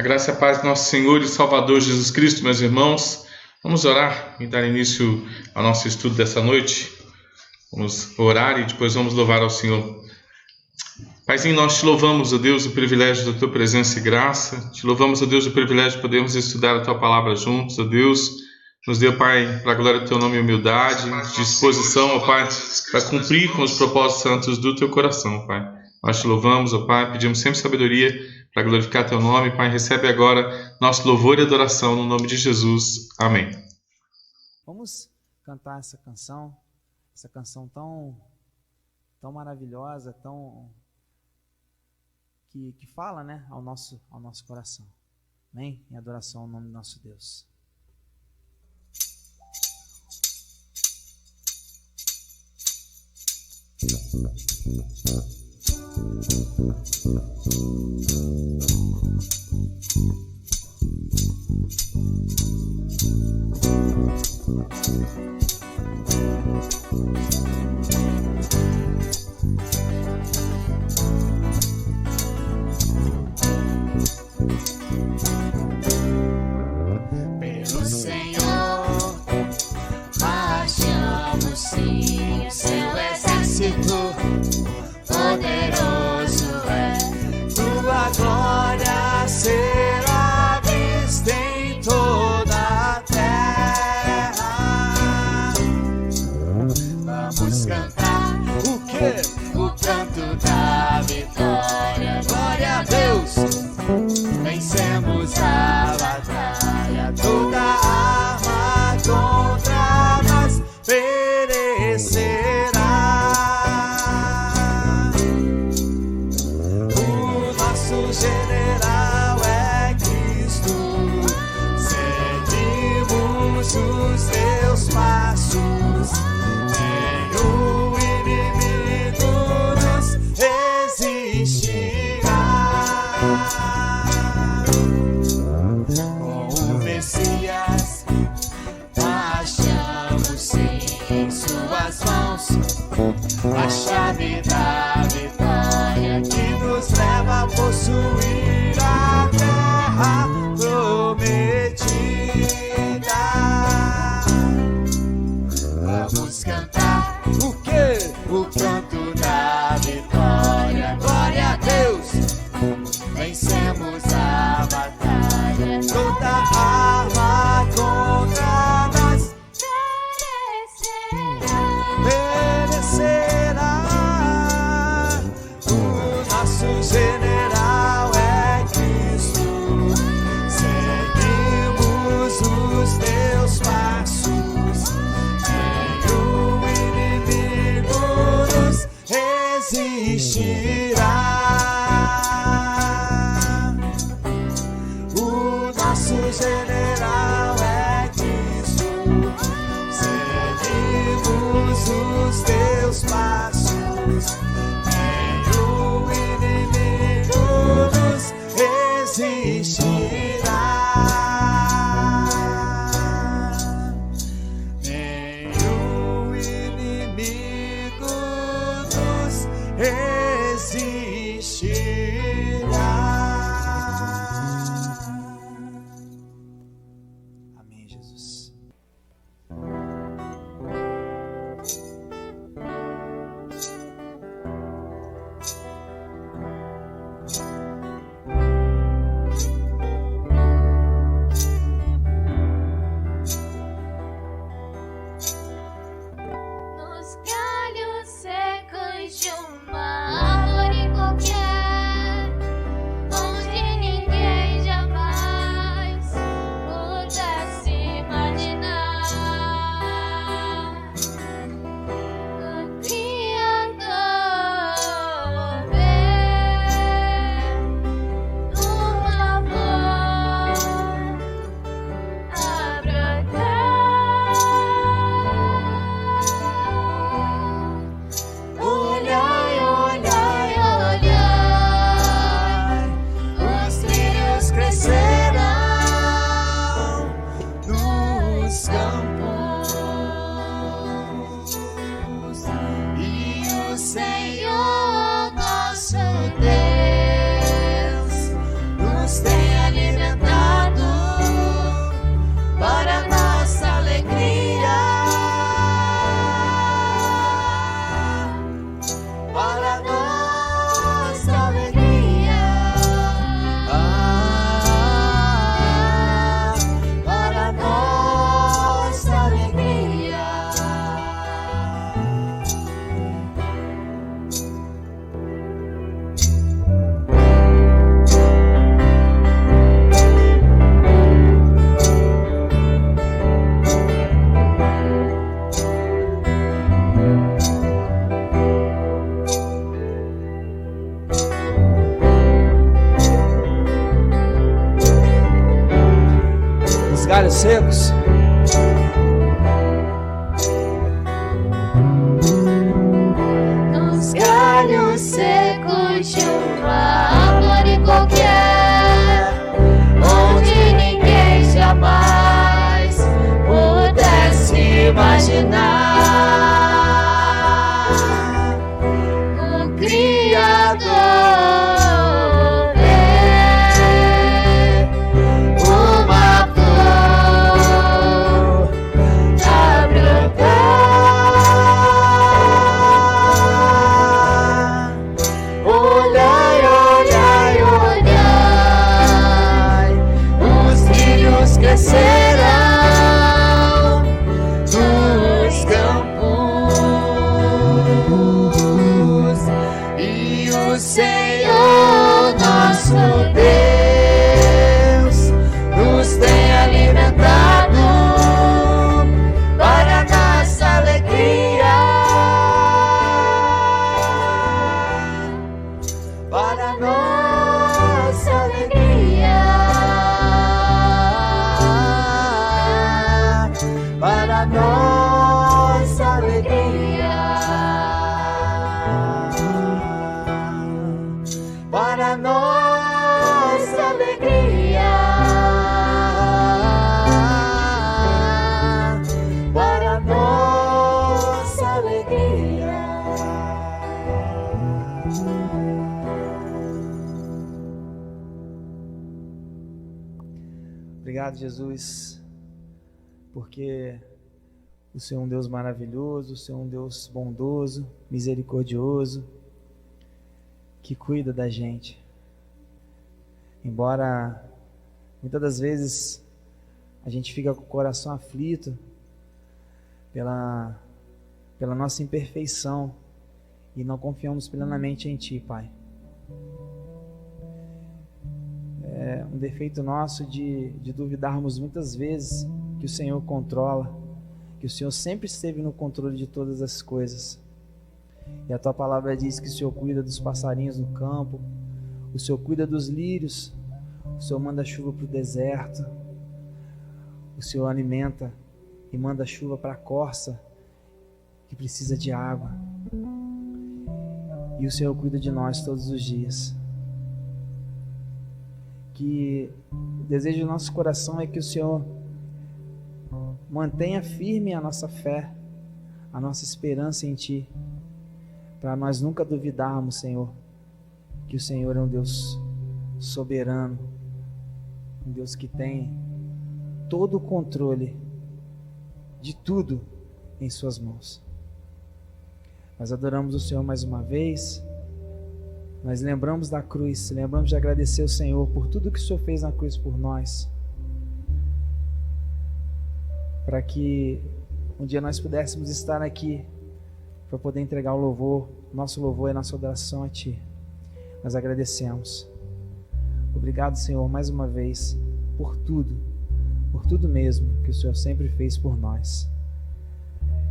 A graça e a paz do nosso Senhor e Salvador Jesus Cristo, meus irmãos. Vamos orar e dar início ao nosso estudo dessa noite. Vamos orar e depois vamos louvar ao Senhor. Paizinho, nós te louvamos, ó Deus, o privilégio da tua presença e graça. Te louvamos, ó Deus, o privilégio de podermos estudar a tua palavra juntos, ó Deus. Nos dê, Pai, para a glória do teu nome, humildade, disposição, ó Pai, para cumprir com os propósitos santos do teu coração, Pai. Nós te louvamos, ó Pai, pedimos sempre sabedoria para glorificar teu nome, Pai. Recebe agora nosso louvor e adoração no nome de Jesus. Amém. Vamos cantar essa canção tão maravilhosa, que fala, né, ao nosso coração. Amém? Em adoração ao nome do nosso Deus. Pelo Senhor marchamos, sim, seu exército poderoso é. Tua glória será vista em toda a terra. Vamos cantar o quê? O canto da vitória. Glória a Deus, vencemos a batalha. Toda arma contra nós perecerá. O nosso general é Cristo. Seguimos os teus passos. Nenhum inimigo nos resistirá. Com o Messias achamos em suas mãos a chave da vitória que nos leva a possuir a terra prometida. Vamos cantar o quê? O canto da vitória. Glória a Deus, vencemos a batalha. Toda arma contra nós perecerá. O nosso general é Cristo. Seguimos os teus passos. Nenhum inimigo nos resistirá. O nosso general é Cristo. Seguimos os teus passos. Nenhum inimigo nos resistirá. Nenhum inimigo nos resistirá. Amém, Jesus. Nos galhos secos de uma árvore galhos secos. Nos galhos secos de uma árvore qualquer, onde ninguém jamais pudesse imaginar, o Criador vê uma flor a brotar. Olhai, olhai, olhai, os lírios crescerão nos campos, e o Senhor nosso Deus nos tem alimentado para nossa alegria, para nossa alegria, para nossa alegria, para nossa alegria, para nossa alegria. Obrigado, Jesus, porque o Senhor é um Deus maravilhoso, o Senhor é um Deus bondoso, misericordioso, que cuida da gente. Embora muitas das vezes a gente fica com o coração aflito pela nossa imperfeição e não confiamos plenamente em Ti, Pai. É um defeito nosso de duvidarmos muitas vezes que o Senhor controla, que o Senhor sempre esteve no controle de todas as coisas. E a Tua palavra diz que o Senhor cuida dos passarinhos no campo, o Senhor cuida dos lírios, o Senhor manda chuva para o deserto, o Senhor alimenta e manda chuva para a corça que precisa de água. E o Senhor cuida de nós todos os dias. Que o desejo do nosso coração é que o Senhor mantenha firme a nossa fé, a nossa esperança em Ti, para nós nunca duvidarmos, Senhor, que o Senhor é um Deus soberano, um Deus que tem todo o controle de tudo em Suas mãos. Nós adoramos o Senhor mais uma vez, nós lembramos da cruz, lembramos de agradecer ao Senhor por tudo que o Senhor fez na cruz por nós, para que um dia nós pudéssemos estar aqui para poder entregar o louvor, nosso louvor e nossa adoração a Ti. Nós agradecemos. Obrigado, Senhor, mais uma vez, por tudo mesmo que o Senhor sempre fez por nós.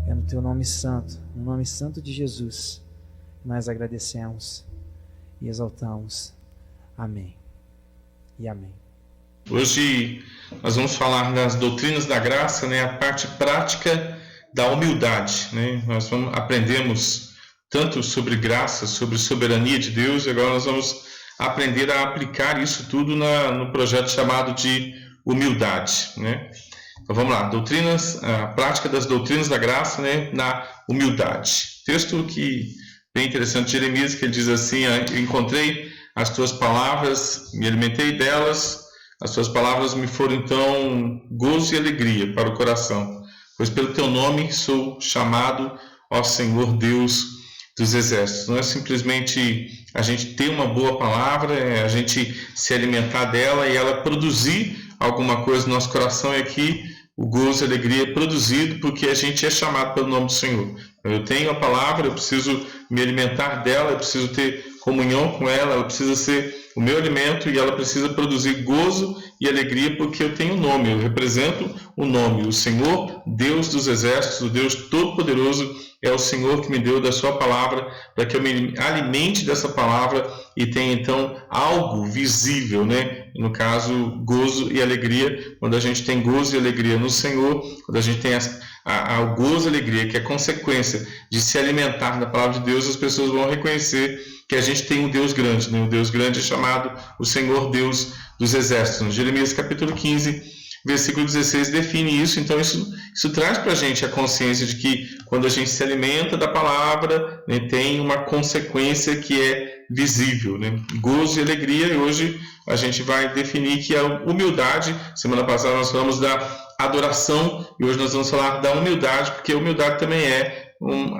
É no Teu nome santo, no nome santo de Jesus, nós agradecemos e exaltamos. Amém e amém. Hoje nós vamos falar das doutrinas da graça, né? A parte prática da humildade, né? Nós aprendemos tanto sobre graça, sobre soberania de Deus, e agora nós vamos aprender a aplicar isso tudo no projeto chamado de humildade, né? Então vamos lá, a prática das doutrinas da graça, né? Na humildade. Texto que bem interessante de Jeremias, que ele diz assim: eu encontrei as tuas palavras, me alimentei delas, as tuas palavras me foram então gozo e alegria para o coração, pois pelo teu nome sou chamado, ó Senhor Deus dos exércitos. Não é simplesmente a gente ter uma boa palavra, é a gente se alimentar dela e ela produzir alguma coisa no nosso coração. E aqui o gozo e a alegria é produzido porque a gente é chamado pelo nome do Senhor. Eu tenho a palavra, eu preciso me alimentar dela, eu preciso ter comunhão com ela, ela precisa ser o meu alimento e ela precisa produzir gozo e alegria porque eu tenho um nome, eu represento o nome. O Senhor, Deus dos exércitos, o Deus Todo-Poderoso, é o Senhor que me deu da sua palavra para que eu me alimente dessa palavra e tenha então algo visível, né? No caso, gozo e alegria. Quando a gente tem gozo e alegria no Senhor, quando a gente tem o gozo e alegria, que é consequência de se alimentar da palavra de Deus, as pessoas vão reconhecer que a gente tem um Deus grande, né? O Deus grande é chamado o Senhor Deus dos Exércitos. Jeremias capítulo 15, versículo 16 define isso. Então isso traz para a gente a consciência de que quando a gente se alimenta da palavra, né, tem uma consequência que é visível, né? Gozo e alegria. E hoje a gente vai definir que a humildade. Semana passada nós falamos da adoração e hoje nós vamos falar da humildade, porque a humildade também é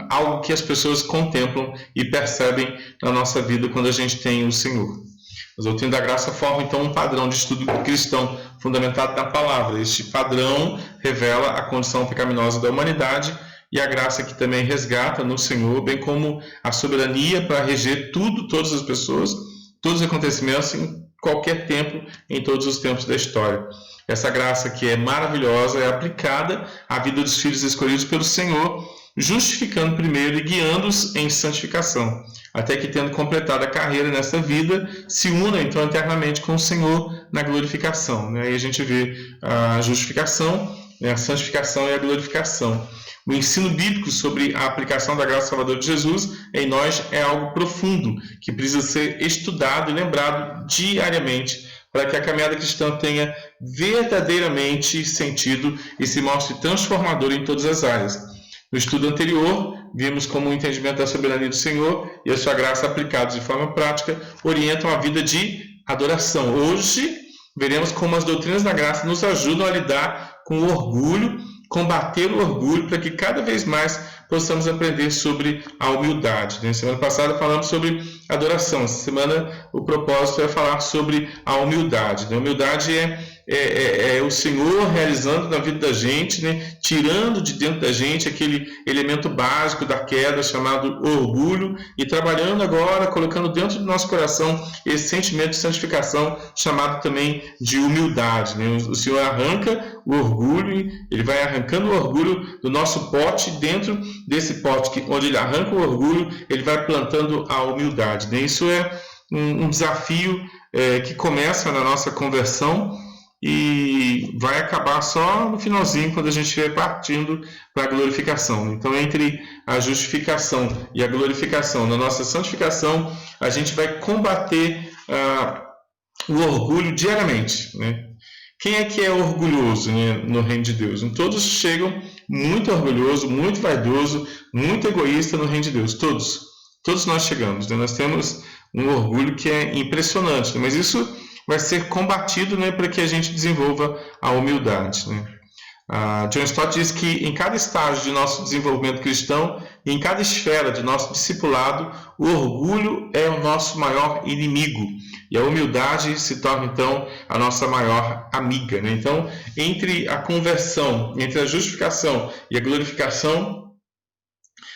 algo que as pessoas contemplam e percebem na nossa vida quando a gente tem o Senhor. Mas o doutrina da graça forma então um padrão de estudo cristão fundamentado na palavra. Este padrão revela a condição pecaminosa da humanidade e a graça que também resgata no Senhor, bem como a soberania para reger tudo, todas as pessoas, todos os acontecimentos em qualquer tempo, em todos os tempos da história. Essa graça que é maravilhosa é aplicada à vida dos filhos escolhidos pelo Senhor, justificando primeiro e guiando-os em santificação, até que, tendo completado a carreira nessa vida, se una então eternamente com o Senhor na glorificação. Aí a gente vê a justificação, a santificação e a glorificação. O ensino bíblico sobre a aplicação da graça salvadora de Jesus em nós é algo profundo, que precisa ser estudado e lembrado diariamente, para que a caminhada cristã tenha verdadeiramente sentido e se mostre transformadora em todas as áreas. No estudo anterior, vimos como o entendimento da soberania do Senhor e a sua graça aplicados de forma prática orientam a vida de adoração. Hoje, veremos como as doutrinas da graça nos ajudam a lidar com o orgulho, combater o orgulho, para que cada vez mais possamos aprender sobre a humildade. Semana passada falamos sobre adoração. Essa semana o propósito é falar sobre a humildade. A humildade é o Senhor realizando na vida da gente, né? Tirando de dentro da gente aquele elemento básico da queda chamado orgulho e trabalhando agora, colocando dentro do nosso coração esse sentimento de santificação chamado também de humildade, né? O Senhor arranca o orgulho, Ele vai arrancando o orgulho do nosso pote. Dentro desse pote onde Ele arranca o orgulho, Ele vai plantando a humildade, né? Isso é um desafio que começa na nossa conversão e vai acabar só no finalzinho, quando a gente estiver partindo para a glorificação. Então, entre a justificação e a glorificação, na nossa santificação, a gente vai combater o orgulho diariamente, né? Quem é que é orgulhoso, né, no reino de Deus? Todos chegam muito orgulhoso, muito vaidoso, muito egoísta no reino de Deus. Todos nós chegamos, né? Nós temos um orgulho que é impressionante, né? Mas isso vai ser combatido, né, para que a gente desenvolva a humildade, né? John Stott diz que em cada estágio de nosso desenvolvimento cristão e em cada esfera de nosso discipulado, o orgulho é o nosso maior inimigo e a humildade se torna então a nossa maior amiga, né? Então, entre a conversão, entre a justificação e a glorificação,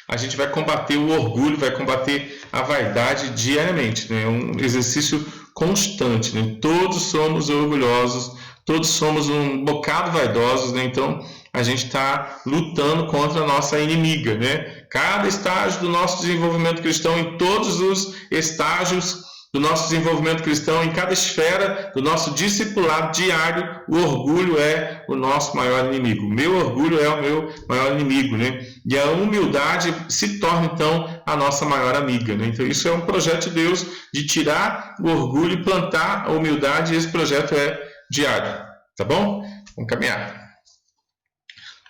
a gente vai combater o orgulho, vai combater a vaidade diariamente, né? É um exercício constante, né? Todos somos orgulhosos, todos somos um bocado vaidosos, né? Então a gente está lutando contra a nossa inimiga, né? Cada estágio do nosso desenvolvimento cristão, em todos os estágios do nosso desenvolvimento cristão, em cada esfera do nosso discipulado diário, o orgulho é o nosso maior inimigo. O meu orgulho é o meu maior inimigo, né? E a humildade se torna então a nossa maior amiga, né? Então isso é um projeto de Deus de tirar o orgulho e plantar a humildade, e esse projeto é diário, tá bom? Vamos caminhar.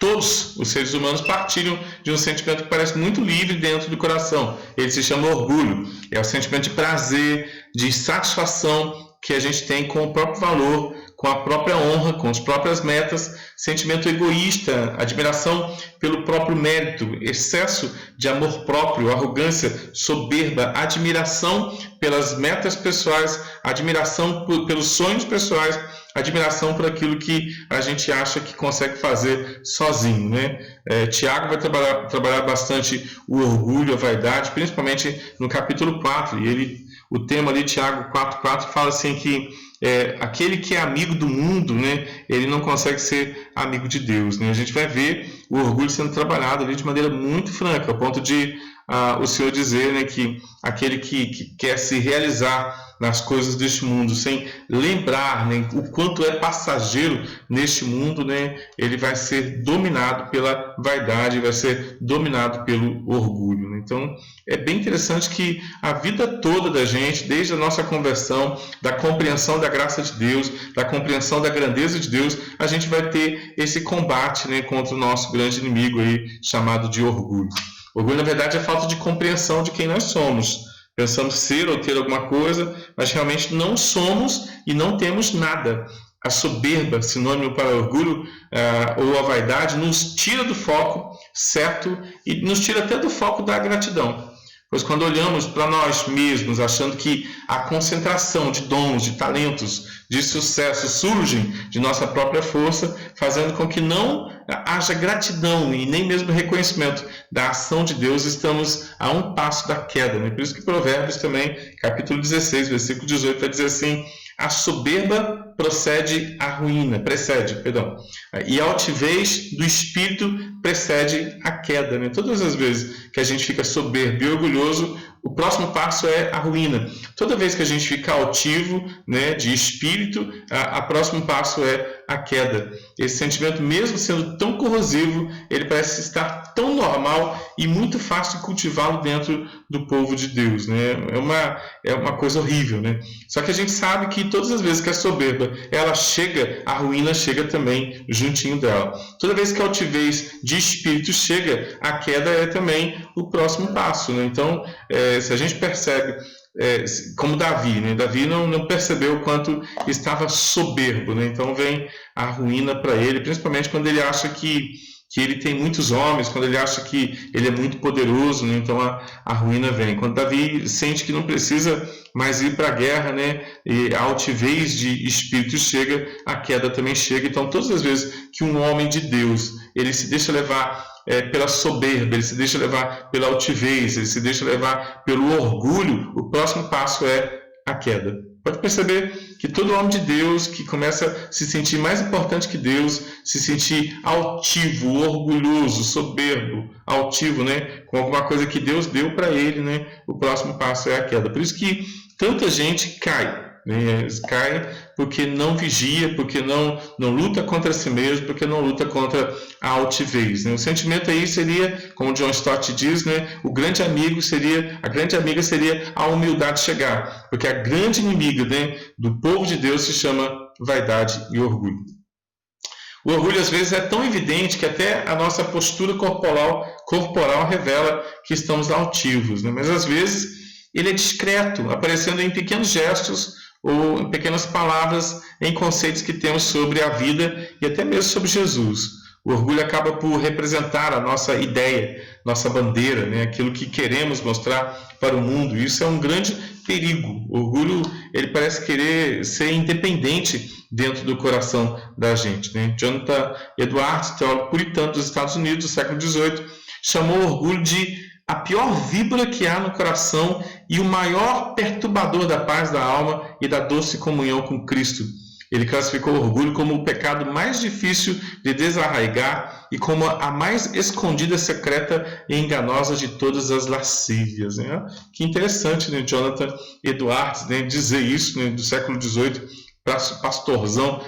Todos os seres humanos partilham de um sentimento que parece muito livre dentro do coração. Ele se chama orgulho. É o sentimento de prazer, de satisfação que a gente tem com o próprio valor, com a própria honra, com as próprias metas, sentimento egoísta, admiração pelo próprio mérito, excesso de amor próprio, arrogância, soberba, admiração pelas metas pessoais, admiração pelos sonhos pessoais, admiração por aquilo que a gente acha que consegue fazer sozinho, né? Tiago vai trabalhar bastante o orgulho, a vaidade, principalmente no capítulo 4, e o tema ali, Tiago 4,4, fala assim que aquele que é amigo do mundo, né, ele não consegue ser amigo de Deus, né? A gente vai ver o orgulho sendo trabalhado ali de maneira muito franca, ao ponto de o Senhor dizer, né, que aquele que quer se realizar nas coisas deste mundo, sem lembrar, né, o quanto é passageiro neste mundo, né, ele vai ser dominado pela vaidade, vai ser dominado pelo orgulho, né? Então, é bem interessante que a vida toda da gente, desde a nossa conversão, da compreensão da graça de Deus, da compreensão da grandeza de Deus, a gente vai ter esse combate, né, contra o nosso grande inimigo aí, chamado de orgulho. Orgulho, na verdade, é falta de compreensão de quem nós somos. Pensamos ser ou ter alguma coisa, mas realmente não somos e não temos nada. A soberba, sinônimo para orgulho ou a vaidade, nos tira do foco certo e nos tira até do foco da gratidão. Pois quando olhamos para nós mesmos, achando que a concentração de dons, de talentos, de sucesso surgem de nossa própria força, fazendo com que não haja gratidão e nem mesmo reconhecimento da ação de Deus, estamos a um passo da queda, né? Por isso que Provérbios também, capítulo 16, versículo 18, vai dizer assim: a soberba precede, e a altivez do espírito precede a queda, né? Todas as vezes que a gente fica soberbo e orgulhoso, o próximo passo é a ruína. Toda vez que a gente fica altivo, né, de espírito, o próximo passo é a queda. Esse sentimento, mesmo sendo tão corrosivo, ele parece estar tão normal e muito fácil cultivá-lo dentro do povo de Deus, né? É uma coisa horrível, né? Só que a gente sabe que todas as vezes que a soberba ela chega, a ruína chega também juntinho dela. Toda vez que a altivez de espírito chega, a queda é também o próximo passo, né? Então, se a gente percebe, como Davi, né? Davi não percebeu o quanto estava soberbo, né? Então vem a ruína para ele, principalmente quando ele acha que ele tem muitos homens, quando ele acha que ele é muito poderoso, né? Então a ruína vem. Quando Davi sente que não precisa mais ir para a guerra, né? E a altivez de espírito chega, a queda também chega. Então todas as vezes que um homem de Deus ele se deixa levar pela soberba, ele se deixa levar pela altivez, ele se deixa levar pelo orgulho, o próximo passo é a queda. Pode perceber que todo homem de Deus que começa a se sentir mais importante que Deus, se sentir altivo, orgulhoso, soberbo, altivo, né, com alguma coisa que Deus deu para ele, né, o próximo passo é a queda. Por isso que tanta gente cai. Eles caem porque não vigia, porque não luta contra si mesmo, porque não luta contra a altivez, né? O sentimento aí seria, como John Stott diz, né, a grande amiga seria a humildade chegar, porque a grande inimiga, né, do povo de Deus se chama vaidade e orgulho. O orgulho às vezes é tão evidente que até a nossa postura corporal revela que estamos altivos, né? Mas às vezes ele é discreto, aparecendo em pequenos gestos ou em pequenas palavras, em conceitos que temos sobre a vida e até mesmo sobre Jesus. O orgulho acaba por representar a nossa ideia, nossa bandeira, né? Aquilo que queremos mostrar para o mundo. Isso é um grande perigo. O orgulho, ele parece querer ser independente dentro do coração da gente, né? Jonathan Edwards, teólogo puritano dos Estados Unidos do século XVIII, chamou o orgulho de a pior víbora que há no coração e o maior perturbador da paz da alma e da doce comunhão com Cristo. Ele classificou o orgulho como o pecado mais difícil de desarraigar e como a mais escondida, secreta e enganosa de todas as lascívias, né? Que interessante, né, Jonathan Edwards, né, dizer isso, né, do século XVIII, pastorzão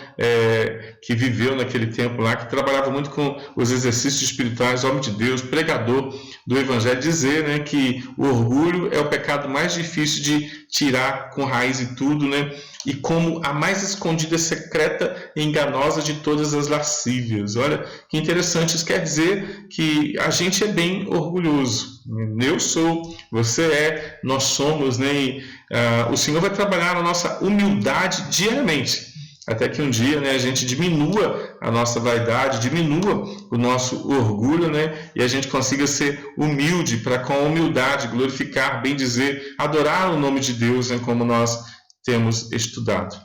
que viveu naquele tempo lá, que trabalhava muito com os exercícios espirituais, homem de Deus, pregador do Evangelho, dizer, né, que o orgulho é o pecado mais difícil de tirar com raiz e tudo, né, e como a mais escondida, secreta e enganosa de todas as lascívias. Olha que interessante, isso quer dizer que a gente é bem orgulhoso. Eu sou, você é, nós somos, né, e o Senhor vai trabalhar na nossa humildade diariamente, até que um dia, né, a gente diminua a nossa vaidade, diminua o nosso orgulho, né, e a gente consiga ser humilde para com a humildade glorificar, bem dizer, adorar o nome de Deus, né, como nós temos estudado.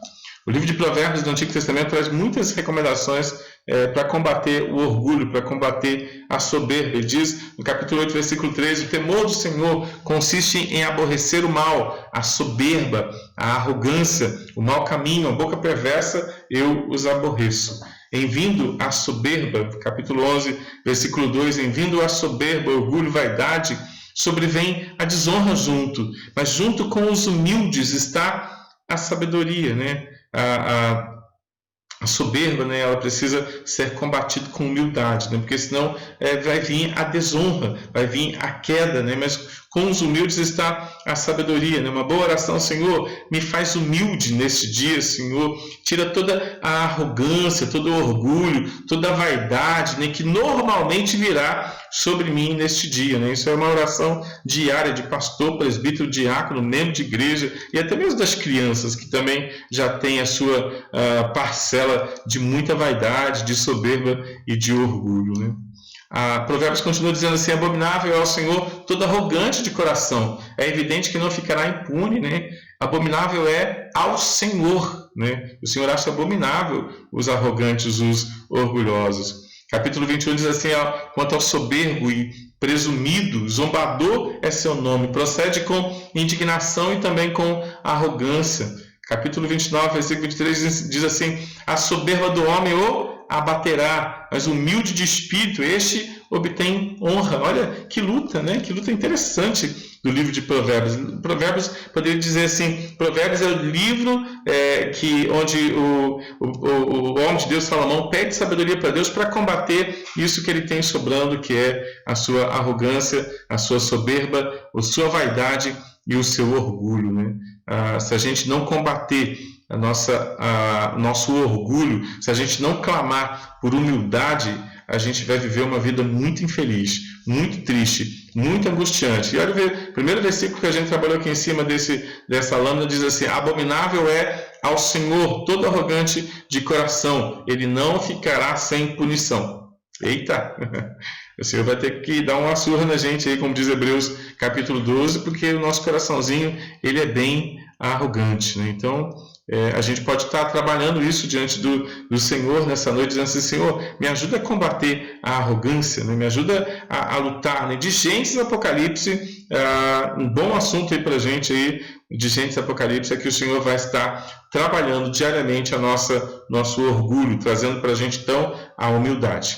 O livro de Provérbios do Antigo Testamento traz muitas recomendações para combater o orgulho, para combater a soberba. Ele diz no capítulo 8, versículo 13: o temor do Senhor consiste em aborrecer o mal, a soberba, a arrogância, o mau caminho, a boca perversa, eu os aborreço. Em vindo a soberba, capítulo 11, versículo 2, em vindo a soberba, orgulho, vaidade, sobrevém a desonra junto, mas junto com os humildes está a sabedoria, né? A soberba, né, ela precisa ser combatida com humildade, né, porque senão vai vir a desonra, vai vir a queda, né, mas com os humildes está a sabedoria, né, uma boa oração: Senhor, me faz humilde neste dia, Senhor, tira toda a arrogância, todo o orgulho, toda a vaidade, né, que normalmente virá sobre mim neste dia, né? Isso é uma oração diária de pastor, presbítero, diácono, membro de igreja e até mesmo das crianças, que também já tem a sua parcela de muita vaidade, de soberba e de orgulho, né? Provérbios continua dizendo assim: abominável é ao Senhor todo arrogante de coração. É evidente que não ficará impune, né? Abominável é ao Senhor, né? O Senhor acha abominável os arrogantes, os orgulhosos. Capítulo 21 diz assim: quanto ao soberbo e presumido, zombador é seu nome, procede com indignação e também com arrogância. Capítulo 29, versículo 23 diz assim: a soberba do homem o abaterá, mas o humilde de espírito, este obtém honra. Olha que luta, né? Que luta interessante do livro de Provérbios. Provérbios, poderia dizer assim, Provérbios é o livro onde o homem de Deus, Salomão, pede sabedoria para Deus para combater isso que ele tem sobrando, que é a sua arrogância, a sua soberba, a sua vaidade e o seu orgulho, né? Se a gente não combater nosso orgulho, se a gente não clamar por humildade, a gente vai viver uma vida muito infeliz, muito triste, muito angustiante. E olha o primeiro versículo que a gente trabalhou aqui em cima dessa lâmina, diz assim: abominável é ao Senhor todo arrogante de coração, ele não ficará sem punição. Eita! O Senhor vai ter que dar uma surra na gente aí, como diz Hebreus capítulo 12, porque o nosso coraçãozinho, ele é bem arrogante, né? Então, a gente pode estar trabalhando isso diante do Senhor nessa noite, dizendo assim: Senhor, me ajuda a combater a arrogância, né? Me ajuda a lutar, né? De Gênesis a Apocalipse, um bom assunto aí para a gente aí, de Gênesis a Apocalipse, é que o Senhor vai estar trabalhando diariamente nosso orgulho, trazendo para a gente então a humildade.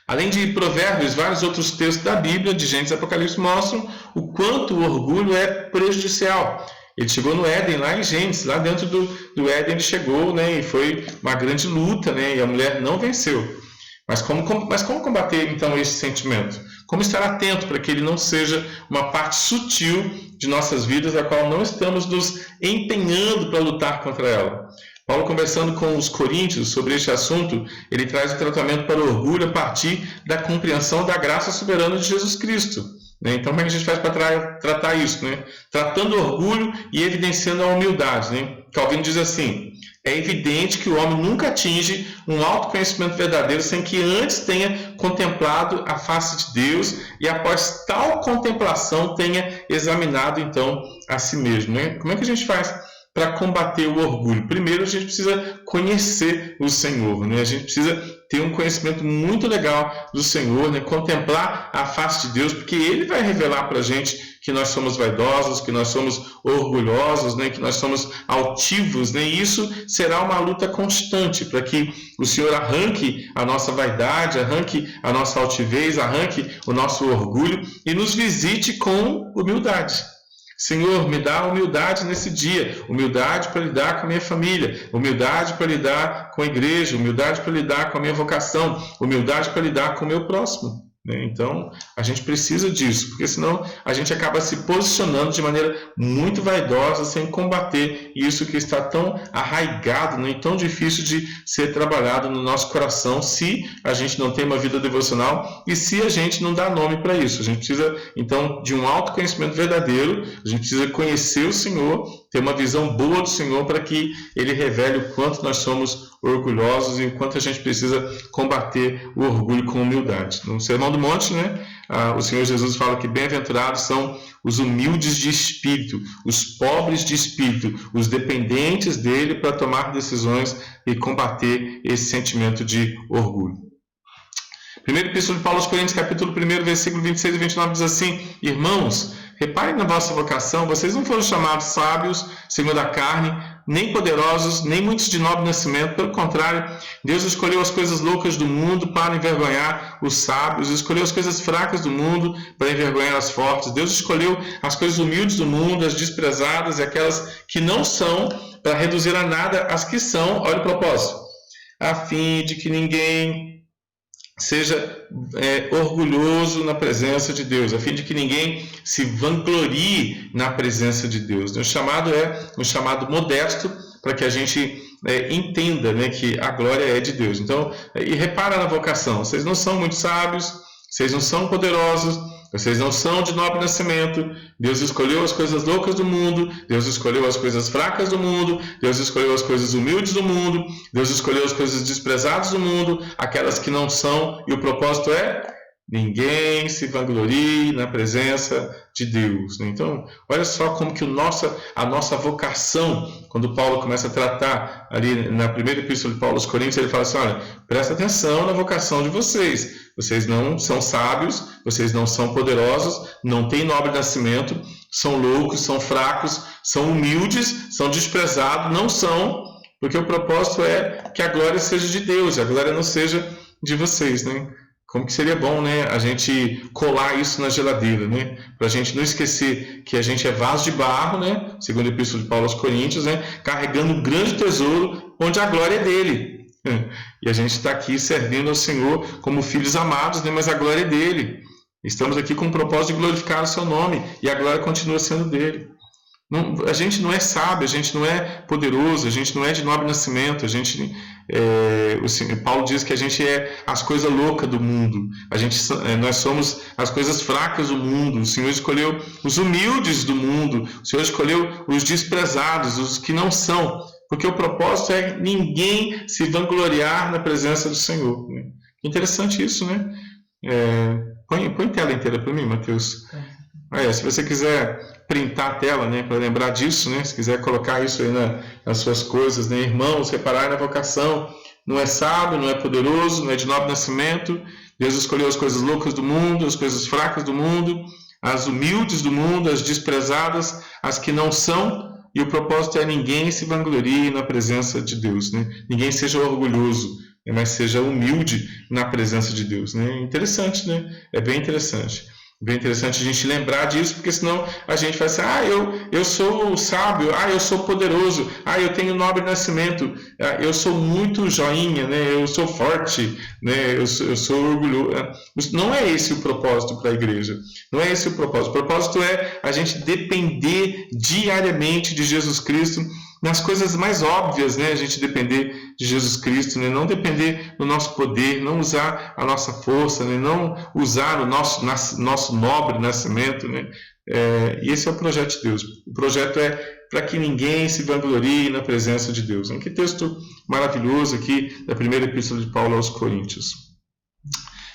Além de Provérbios, vários outros textos da Bíblia, de Gênesis e Apocalipse, mostram o quanto o orgulho é prejudicial. Ele chegou no Éden, lá em Gênesis, lá dentro do Éden ele chegou, né, e foi uma grande luta, né, e a mulher não venceu. Mas como combater então esse sentimento? Como estar atento para que ele não seja uma parte sutil de nossas vidas, a qual não estamos nos empenhando para lutar contra ela? Paulo, conversando com os coríntios sobre este assunto, ele traz o tratamento para o orgulho a partir da compreensão da graça soberana de Jesus Cristo. Então, como é que a gente faz para tratar isso? Né? Tratando o orgulho e evidenciando a humildade. Né? Calvino diz assim: é evidente que o homem nunca atinge um autoconhecimento verdadeiro sem que antes tenha contemplado a face de Deus e após tal contemplação tenha examinado então a si mesmo. Né? Como é que a gente faz para combater o orgulho? Primeiro, a gente precisa conhecer o Senhor, né? A gente precisa ter um conhecimento muito legal do Senhor, né? Contemplar a face de Deus, porque Ele vai revelar para a gente que nós somos vaidosos, que nós somos orgulhosos, né? Que nós somos altivos, né? E isso será uma luta constante para que o Senhor arranque a nossa vaidade, arranque a nossa altivez, arranque o nosso orgulho e nos visite com humildade. Senhor, me dá humildade nesse dia, humildade para lidar com a minha família, humildade para lidar com a igreja, humildade para lidar com a minha vocação, humildade para lidar com o meu próximo. Então, a gente precisa disso, porque senão a gente acaba se posicionando de maneira muito vaidosa, sem combater isso que está tão arraigado, e tão difícil de ser trabalhado no nosso coração, se a gente não tem uma vida devocional e se a gente não dá nome para isso. A gente precisa, então, de um autoconhecimento verdadeiro, a gente precisa conhecer o Senhor, ter uma visão boa do Senhor para que Ele revele o quanto nós somos orgulhosos e o quanto a gente precisa combater o orgulho com humildade. No Sermão do Monte, o Senhor Jesus fala que bem-aventurados são os humildes de espírito, os pobres de espírito, os dependentes dele para tomar decisões e combater esse sentimento de orgulho. Primeira Epístola de Paulo aos Coríntios, capítulo 1, versículo 26 e 29 diz assim: irmãos, Reparem na vossa vocação, vocês não foram chamados sábios segundo a carne, nem poderosos, nem muitos de nobre nascimento. Pelo contrário, Deus escolheu as coisas loucas do mundo para envergonhar os sábios, escolheu as coisas fracas do mundo para envergonhar as fortes. Deus escolheu as coisas humildes do mundo, as desprezadas e aquelas que não são, para reduzir a nada as que são. Olha o propósito: a fim de que ninguém seja orgulhoso na presença de Deus, a fim de que ninguém se vanglorie na presença de Deus. O chamado é um chamado modesto, para que a gente entenda, né, que a glória é de Deus. Então, e repara na vocação: vocês não são muito sábios, vocês não são poderosos, vocês não são de nobre nascimento. Deus escolheu as coisas loucas do mundo, Deus escolheu as coisas fracas do mundo, Deus escolheu as coisas humildes do mundo, Deus escolheu as coisas desprezadas do mundo, aquelas que não são, e o propósito é: ninguém se vanglorie na presença de Deus. Então, olha só como que a nossa vocação, quando Paulo começa a tratar ali na primeira epístola de Paulo aos Coríntios, ele fala assim: olha, presta atenção na vocação de vocês. Vocês não são sábios, vocês não são poderosos, não têm nobre nascimento, são loucos, são fracos, são humildes, são desprezados, não são, porque o propósito é que a glória seja de Deus, a glória não seja de vocês, né? Como que seria bom, né, a gente colar isso na geladeira, né? Para a gente não esquecer que a gente é vaso de barro, né? Segundo a epístola de Paulo aos Coríntios, né? Carregando um grande tesouro onde a glória é dele. E a gente está aqui servindo ao Senhor como filhos amados, né? Mas a glória é dele. Estamos aqui com o propósito de glorificar o seu nome, e a glória continua sendo dele. A gente não é sábio, a gente não é poderoso, a gente não é de nobre nascimento, Paulo diz que a gente é as coisas loucas do mundo, nós somos as coisas fracas do mundo. O Senhor escolheu os humildes do mundo, o Senhor escolheu os desprezados, os que não são, porque o propósito é ninguém se vangloriar na presença do Senhor. Interessante isso, né? Põe tela inteira para mim, Mateus. Se você quiser printar a tela, né, para lembrar disso, né, se quiser colocar isso aí nas suas coisas, né, irmãos, reparar na vocação: não é sábio, não é poderoso, não é de nobre nascimento. Deus escolheu as coisas loucas do mundo, as coisas fracas do mundo, as humildes do mundo, as desprezadas, as que não são, e o propósito é: ninguém se vanglorie na presença de Deus, né? Ninguém seja orgulhoso, mas seja humilde na presença de Deus, né? Interessante, né? É bem interessante. Bem interessante a gente lembrar disso, porque senão a gente vai dizer: eu sou sábio, eu sou poderoso, eu tenho nobre nascimento, eu sou muito joinha, né? Eu sou forte, né? Eu sou orgulhoso. Não é esse o propósito para a igreja. Não é esse o propósito. O propósito é a gente depender diariamente de Jesus Cristo, nas coisas mais óbvias, né? A gente depender de Jesus Cristo, né? Não depender do nosso poder, não usar a nossa força, né? Não usar o nosso nobre nascimento, né? E esse é o projeto de Deus. O projeto é para que ninguém se vanglorie na presença de Deus. Que texto maravilhoso aqui da primeira epístola de Paulo aos Coríntios.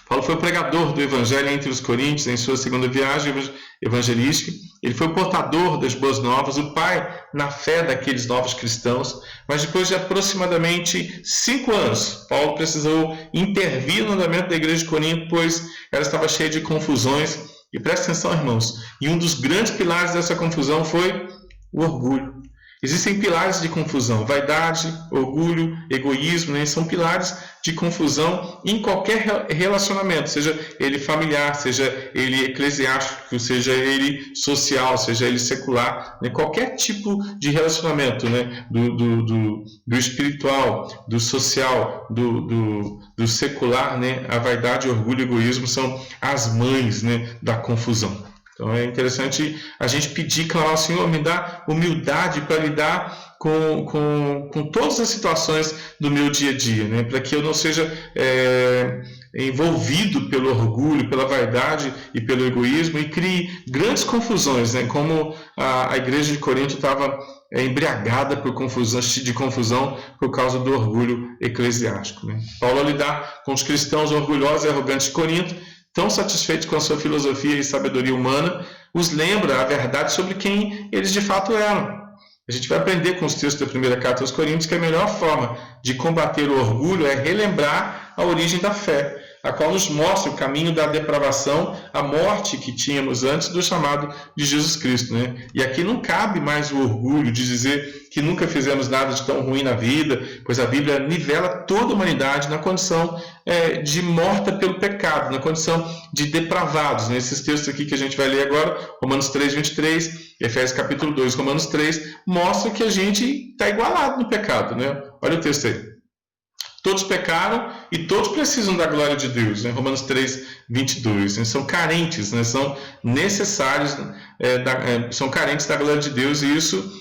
Paulo foi o pregador do evangelho entre os coríntios em sua segunda viagem evangelística. Ele foi o portador das boas novas, o pai na fé daqueles novos cristãos. Mas depois de aproximadamente 5 anos, Paulo precisou intervir no andamento da igreja de Corinto, pois ela estava cheia de confusões. E presta atenção, irmãos, e um dos grandes pilares dessa confusão foi o orgulho. Existem pilares de confusão: vaidade, orgulho, egoísmo, né? São pilares de confusão em qualquer relacionamento, seja ele familiar, seja ele eclesiástico, seja ele social, seja ele secular, né? Qualquer tipo de relacionamento, né? Do espiritual, do social, do secular, né? A vaidade, orgulho e egoísmo são as mães, né? Da confusão. Então é interessante a gente pedir, clamar ao Senhor: me dá humildade para lidar com todas as situações do meu dia a dia, né? Para que eu não seja envolvido pelo orgulho, pela vaidade e pelo egoísmo, e crie grandes confusões, né? Como a igreja de Corinto estava embriagada de confusão por causa do orgulho eclesiástico, né? Paulo, ao lidar com os cristãos orgulhosos e arrogantes de Corinto, tão satisfeitos com a sua filosofia e sabedoria humana, os lembra a verdade sobre quem eles de fato eram. A gente vai aprender com os textos da primeira carta aos Coríntios que a melhor forma de combater o orgulho é relembrar a origem da fé. a qual nos mostra o caminho da depravação, a morte que tínhamos antes do chamado de Jesus Cristo, né? E aqui não cabe mais o orgulho de dizer que nunca fizemos nada de tão ruim na vida, pois a Bíblia nivela toda a humanidade na condição de morta pelo pecado, na condição de depravados. Nesses textos aqui que a gente vai ler agora, Romanos 3, 23, Efésios capítulo 2, Romanos 3, mostra que a gente está igualado no pecado, né? Olha o texto aí. Todos pecaram e todos precisam da glória de Deus, né? Romanos 3, 22. Né? São carentes, né? São necessários, são carentes da glória de Deus, e isso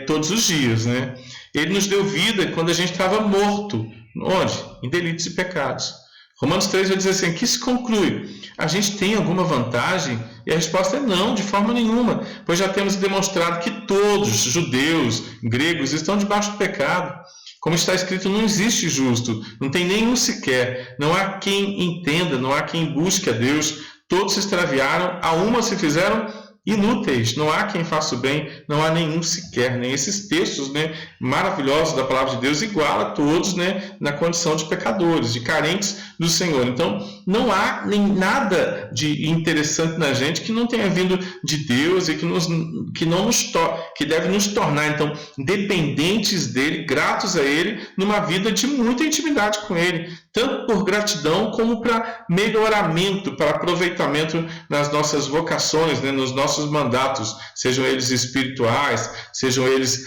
todos os dias, né? Ele nos deu vida quando a gente estava morto. Onde? Em delitos e pecados. Romanos 3 vai dizer assim, que se conclui, a gente tem alguma vantagem? E a resposta é não, de forma nenhuma, pois já temos demonstrado que todos, judeus, gregos, estão debaixo do pecado. Como está escrito, não existe justo, não tem nenhum sequer, não há quem entenda, não há quem busque a Deus, todos se extraviaram, a uma se fizeram inúteis, não há quem faça o bem, não há nenhum sequer, né? Esses textos, né, maravilhosos da palavra de Deus iguala todos, né, na condição de pecadores, de carentes do Senhor. Então não há nem nada de interessante na gente que não tenha vindo de Deus e que deve nos tornar então dependentes dele, gratos a ele, numa vida de muita intimidade com ele, tanto por gratidão como para melhoramento, para aproveitamento nas nossas vocações, né, nos nossos mandatos, sejam eles espirituais, sejam eles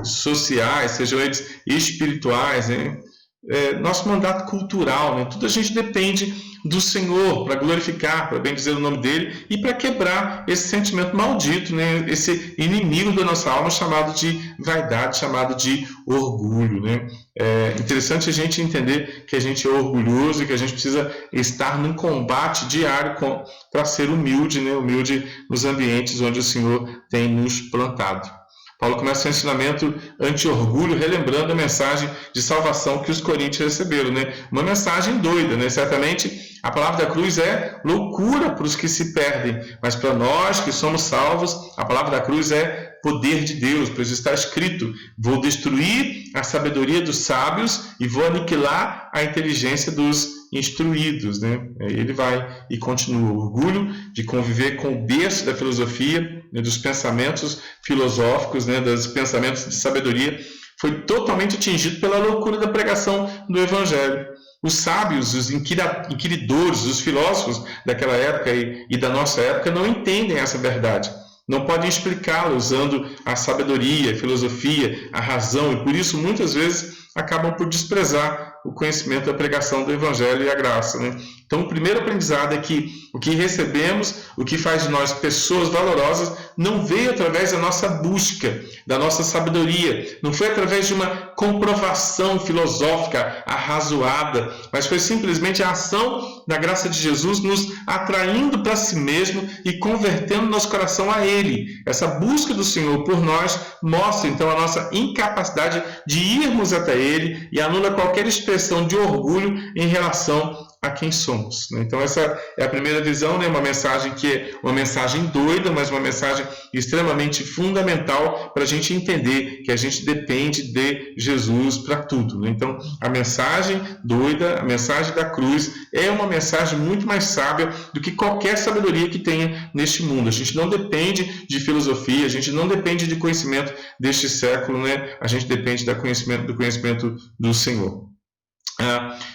sociais, sejam eles espirituais, né? Nosso mandato cultural, né? Tudo a gente depende do Senhor para glorificar, para bendizer o nome dele e para quebrar esse sentimento maldito, né? Esse inimigo da nossa alma chamado de vaidade, chamado de orgulho, né? É interessante a gente entender que a gente é orgulhoso e que a gente precisa estar num combate diário para ser humilde, né? Humilde nos ambientes onde o Senhor tem nos plantado. Paulo começa o ensinamento anti-orgulho, relembrando a mensagem de salvação que os coríntios receberam, né? Uma mensagem doida, né? Certamente a palavra da cruz é loucura para os que se perdem, mas para nós que somos salvos, a palavra da cruz é poder de Deus, pois está escrito, vou destruir a sabedoria dos sábios e vou aniquilar a inteligência dos instruídos, né? Ele vai e continua o orgulho de conviver com o berço da filosofia, né, dos pensamentos filosóficos, né, dos pensamentos de sabedoria, foi totalmente atingido pela loucura da pregação do Evangelho. Os sábios, os inquiridores, os filósofos daquela época e da nossa época não entendem essa verdade. Não podem explicá-la usando a sabedoria, a filosofia, a razão, e por isso muitas vezes acabam por desprezar o conhecimento da pregação do Evangelho e a graça, né? Então o primeiro aprendizado é que o que recebemos, o que faz de nós pessoas valorosas, não veio através da nossa busca, da nossa sabedoria, não foi através de uma comprovação filosófica arrazoada, mas foi simplesmente a ação da graça de Jesus nos atraindo para si mesmo e convertendo nosso coração a Ele. Essa busca do Senhor por nós mostra então a nossa incapacidade de irmos até Ele e anula qualquer expressão de orgulho em relação a quem somos. Então essa é a primeira visão, né? Uma mensagem que é uma mensagem doida, mas uma mensagem extremamente fundamental para a gente entender que a gente depende de Jesus para tudo, né? Então a mensagem doida, a mensagem da cruz é uma mensagem muito mais sábia do que qualquer sabedoria que tenha neste mundo. A gente não depende de filosofia, a gente não depende de conhecimento deste século, né? A gente depende do conhecimento do Senhor.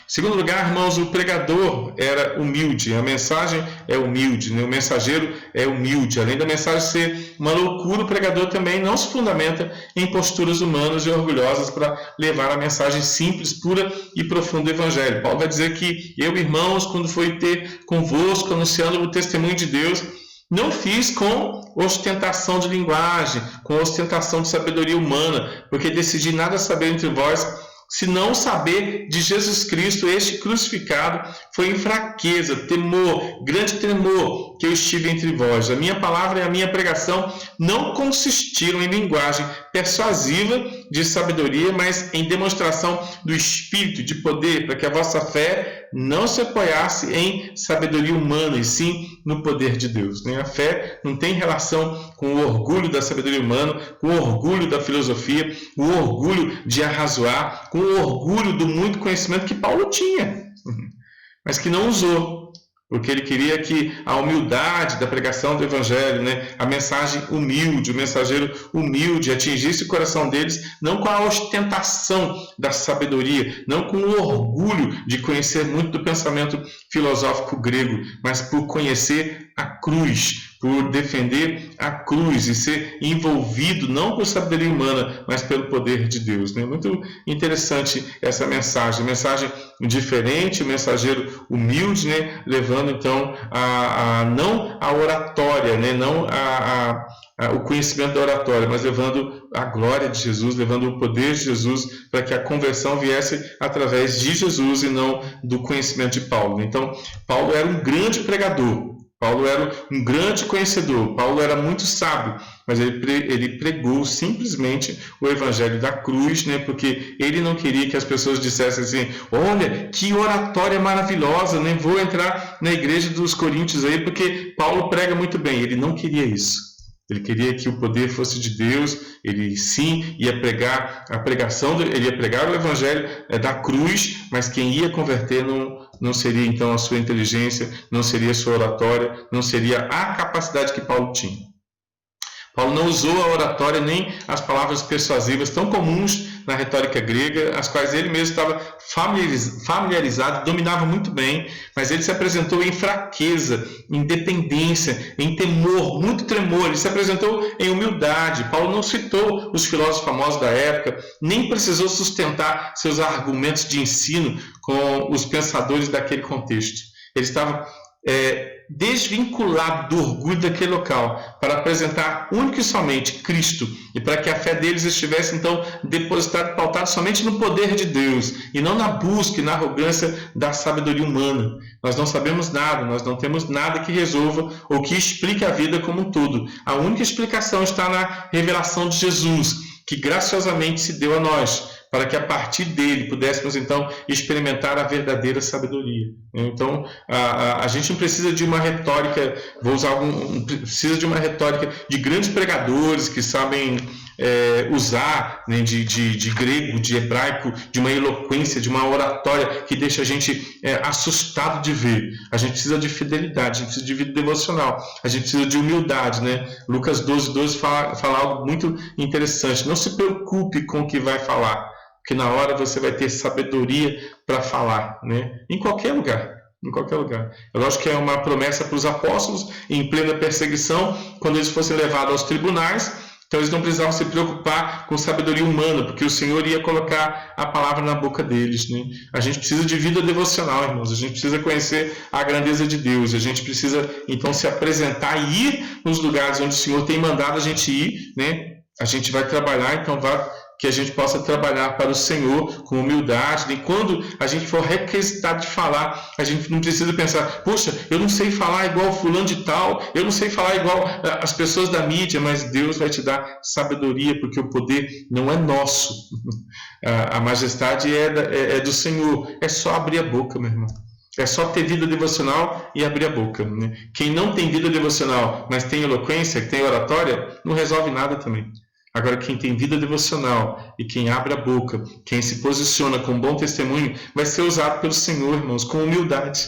Segundo lugar, irmãos, o pregador era humilde, a mensagem é humilde, né? O mensageiro é humilde. Além da mensagem ser uma loucura, o pregador também não se fundamenta em posturas humanas e orgulhosas para levar a mensagem simples, pura e profunda do Evangelho. Paulo vai dizer que eu, irmãos, quando fui ter convosco, anunciando o testemunho de Deus, não fiz com ostentação de linguagem, com ostentação de sabedoria humana, porque decidi nada saber entre vós, se não saber de Jesus Cristo, este crucificado. Foi em fraqueza, temor, grande temor que eu estive entre vós. A minha palavra e a minha pregação não consistiram em linguagem persuasiva de sabedoria, mas em demonstração do Espírito, de poder, para que a vossa fé não se apoiasse em sabedoria humana, e sim no poder de Deus. A fé não tem relação com o orgulho da sabedoria humana, com o orgulho da filosofia, com o orgulho de arrazoar, com o orgulho do muito conhecimento que Paulo tinha. mas que não usou, porque ele queria que a humildade da pregação do Evangelho, né, a mensagem humilde, o mensageiro humilde, atingisse o coração deles, não com a ostentação da sabedoria, não com o orgulho de conhecer muito do pensamento filosófico grego, mas por conhecer a cruz, por defender a cruz e ser envolvido não por sabedoria humana, mas pelo poder de Deus. Né? Muito interessante essa mensagem diferente, o mensageiro humilde, né? Levando então não a oratória, né? Não o conhecimento da oratória, mas levando a glória de Jesus, levando o poder de Jesus, para que a conversão viesse através de Jesus e não do conhecimento de Paulo. Então, Paulo era um grande pregador, Paulo era um grande conhecedor, Paulo era muito sábio, mas ele pregou simplesmente o evangelho da cruz, né? Porque ele não queria que as pessoas dissessem assim: olha, que oratória maravilhosa, nem vou entrar na igreja dos Coríntios aí, porque Paulo prega muito bem. Ele não queria isso. Ele queria que o poder fosse de Deus. Ele sim ia pregar a pregação, ele ia pregar o evangelho da cruz, mas quem ia converter não seria então a sua inteligência, não seria a sua oratória, não seria a capacidade que Paulo tinha. Paulo não usou a oratória nem as palavras persuasivas tão comuns na retórica grega, as quais ele mesmo estava familiarizado, dominava muito bem, mas ele se apresentou em fraqueza, em dependência, em temor, muito tremor. Ele se apresentou em humildade. Paulo não citou os filósofos famosos da época, nem precisou sustentar seus argumentos de ensino com os pensadores daquele contexto. Ele estava desvinculado do orgulho daquele local para apresentar único e somente Cristo, e para que a fé deles estivesse então depositada, pautada somente no poder de Deus e não na busca e na arrogância da sabedoria humana. Nós não sabemos nada, nós não temos nada que resolva ou que explique a vida como um todo. A única explicação está na revelação de Jesus, que graciosamente se deu a nós, para que a partir dele pudéssemos então experimentar a verdadeira sabedoria. Então a gente não precisa de uma retórica, precisa de uma retórica de grandes pregadores que sabem usar, né, de grego, de hebraico, de uma eloquência, de uma oratória que deixa a gente assustado de ver. A gente precisa de fidelidade, a gente precisa de vida devocional, a gente precisa de humildade, né? Lucas 12 fala algo muito interessante. Não se preocupe com o que vai falar, porque na hora você vai ter sabedoria para falar, né? Em qualquer lugar. Em qualquer lugar. É lógico que é uma promessa para os apóstolos em plena perseguição, quando eles fossem levados aos tribunais. Então eles não precisavam se preocupar com sabedoria humana, porque o Senhor ia colocar a palavra na boca deles, né? A gente precisa de vida devocional, irmãos. A gente precisa conhecer a grandeza de Deus. A gente precisa então se apresentar e ir nos lugares onde o Senhor tem mandado a gente ir, né? A gente vai trabalhar, então que a gente possa trabalhar para o Senhor com humildade. E quando a gente for requisitado de falar, a gente não precisa pensar: poxa, eu não sei falar igual fulano de tal, eu não sei falar igual as pessoas da mídia, mas Deus vai te dar sabedoria, porque o poder não é nosso. A majestade é do Senhor. É só abrir a boca, meu irmão. É só ter vida devocional e abrir a boca, né? Quem não tem vida devocional, mas tem eloquência, tem oratória, não resolve nada também. Agora, quem tem vida devocional e quem abre a boca, quem se posiciona com bom testemunho, vai ser usado pelo Senhor, irmãos, com humildade.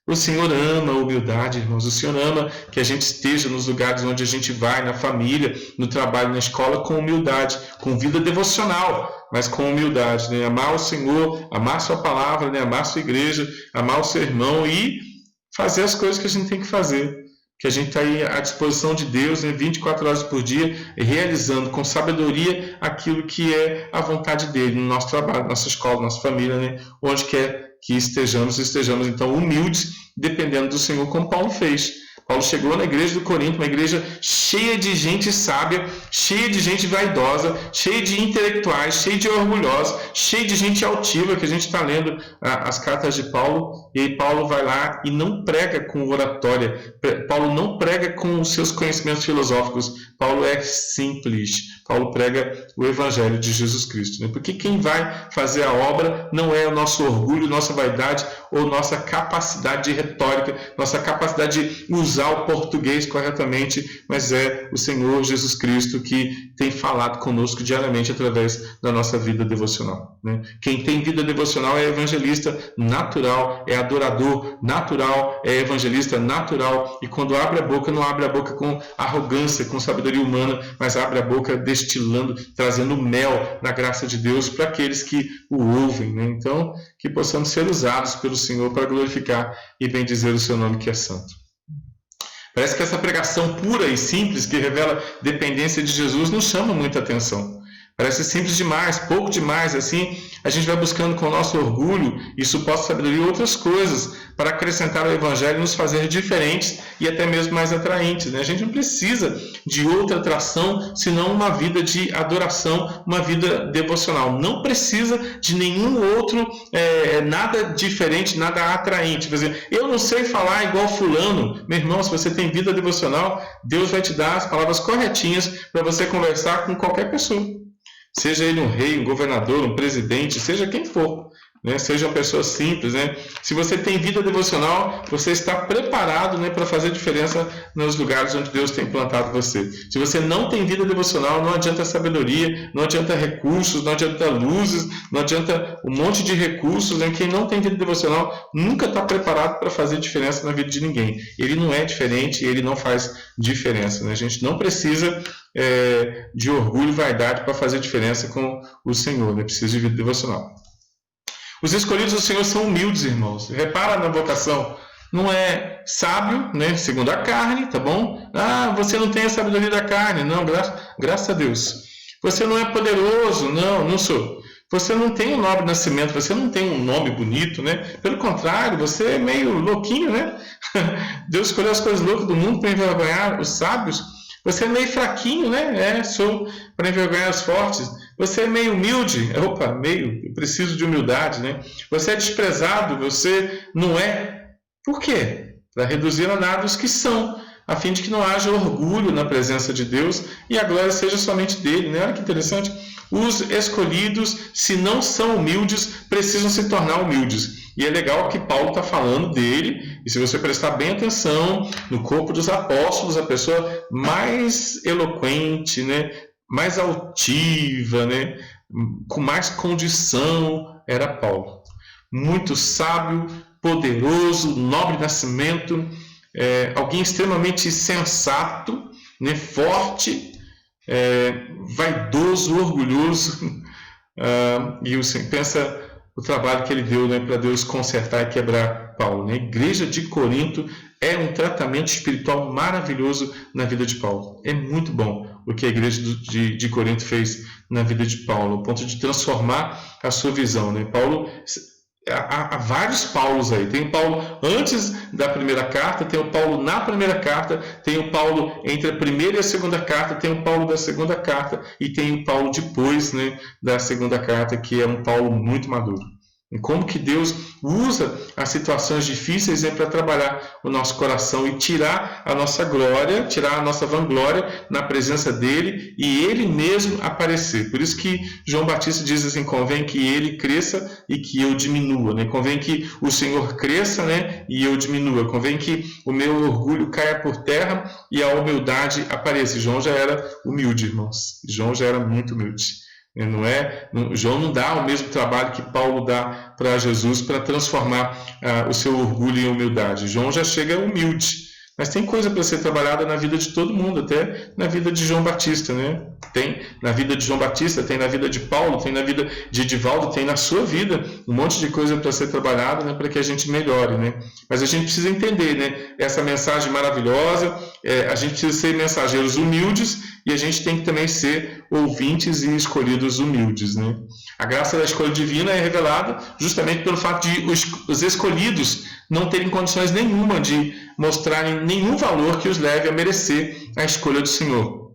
O Senhor ama a humildade, irmãos. O Senhor ama que a gente esteja nos lugares onde a gente vai, na família, no trabalho, na escola, com humildade, com vida devocional, mas com humildade, né? Amar o Senhor, amar a sua palavra, né? Amar a sua igreja, amar o seu irmão e fazer as coisas que a gente tem que fazer. Que a gente está aí à disposição de Deus, né, 24 horas por dia, realizando com sabedoria aquilo que é a vontade dele, no nosso trabalho, nossa escola, nossa família, né, onde quer que estejamos então humildes, dependendo do Senhor, como Paulo fez. Paulo chegou na igreja do Corinto, uma igreja cheia de gente sábia, cheia de gente vaidosa, cheia de intelectuais, cheia de orgulhosos, cheia de gente altiva, que a gente está lendo as cartas de Paulo, e aí Paulo vai lá e não prega com oratória, Paulo não prega com os seus conhecimentos filosóficos, Paulo é simples, Paulo prega o evangelho de Jesus Cristo, né? Porque quem vai fazer a obra não é o nosso orgulho, nossa vaidade ou nossa capacidade de retórica, nossa capacidade de usar usar o português corretamente, mas é o Senhor Jesus Cristo que tem falado conosco diariamente através da nossa vida devocional, né? Quem tem vida devocional é evangelista natural, é adorador natural, é evangelista natural, e quando abre a boca, não abre a boca com arrogância, com sabedoria humana, mas abre a boca destilando, trazendo mel na graça de Deus para aqueles que o ouvem, né? Então, que possamos ser usados pelo Senhor para glorificar e bendizer o seu nome que é santo. Parece que essa pregação pura e simples, que revela dependência de Jesus, não chama muita atenção. Parece simples demais, pouco demais, assim, a gente vai buscando com o nosso orgulho e suposta sabedoria outras coisas para acrescentar ao Evangelho e nos fazer diferentes e até mesmo mais atraentes, né? A gente não precisa de outra atração, senão uma vida de adoração, uma vida devocional. Não precisa de nenhum outro, nada diferente, nada atraente. Quer dizer, eu não sei falar igual fulano. Meu irmão, se você tem vida devocional, Deus vai te dar as palavras corretinhas para você conversar com qualquer pessoa. Seja ele um rei, um governador, um presidente, seja quem for, né? Seja uma pessoa simples, né? Se você tem vida devocional, você está preparado, né, para fazer diferença nos lugares onde Deus tem plantado você. Se você não tem vida devocional, não adianta sabedoria, não adianta recursos, não adianta luzes, não adianta um monte de recursos, né? Quem não tem vida devocional nunca está preparado para fazer diferença na vida de ninguém. Ele não é diferente, ele não faz diferença, né? A gente não precisa de orgulho e vaidade para fazer diferença com o Senhor, né? Precisa de vida devocional. Os escolhidos do Senhor são humildes, irmãos. Repara na vocação. Não é sábio, né? Segundo a carne, tá bom? Ah, você não tem a sabedoria da carne. Não, graças a Deus. Você não é poderoso. Não, não sou. Você não tem um nobre nascimento. Você não tem um nome bonito, né? Pelo contrário, você é meio louquinho, né? Deus escolheu as coisas loucas do mundo para envergonhar os sábios. Você é meio fraquinho, né? Sou para envergonhar os fortes. Você é meio humilde. Opa, meio. Eu preciso de humildade, né? Você é desprezado. Você não é. Por quê? Para reduzir a nada os que são, a fim de que não haja orgulho na presença de Deus e a glória seja somente dele, né? Olha que interessante. Os escolhidos, se não são humildes, precisam se tornar humildes. E é legal que Paulo está falando dele, e se você prestar bem atenção, no corpo dos apóstolos, a pessoa mais eloquente, né, mais altiva, né, com mais condição, era Paulo. Muito sábio, poderoso, nobre nascimento, alguém extremamente sensato, né, forte, vaidoso, orgulhoso, e você pensa o trabalho que ele deu, né, para Deus consertar e quebrar Paulo, né? A igreja de Corinto é um tratamento espiritual maravilhoso na vida de Paulo. É muito bom o que a igreja de Corinto fez na vida de Paulo, ao ponto de transformar a sua visão, né? Paulo, há vários Paulos aí. Tem o Paulo antes da primeira carta, tem o Paulo na primeira carta, tem o Paulo entre a primeira e a segunda carta, tem o Paulo da segunda carta e tem o Paulo depois, né, da segunda carta, que é um Paulo muito maduro. E como que Deus usa as situações difíceis para trabalhar o nosso coração e tirar a nossa glória, tirar a nossa vanglória na presença dele e ele mesmo aparecer. Por isso que João Batista diz assim: convém que ele cresça e que eu diminua, né? Convém que o Senhor cresça, né, e eu diminua. Convém que o meu orgulho caia por terra e a humildade apareça. João já era humilde, irmãos. João já era muito humilde. João não dá o mesmo trabalho que Paulo dá para Jesus para transformar o seu orgulho em humildade. João já chega humilde. Mas tem coisa para ser trabalhada na vida de todo mundo, até na vida de João Batista, né? Tem na vida de João Batista, tem na vida de Paulo, tem na vida de Edivaldo, tem na sua vida um monte de coisa para ser trabalhada, né, para que a gente melhore, né? Mas a gente precisa entender, né, essa mensagem maravilhosa, a gente precisa ser mensageiros humildes e a gente tem que também ser ouvintes e escolhidos humildes, né? A graça da escolha divina é revelada justamente pelo fato de os escolhidos não terem condições nenhuma de mostrarem nenhum valor que os leve a merecer a escolha do Senhor.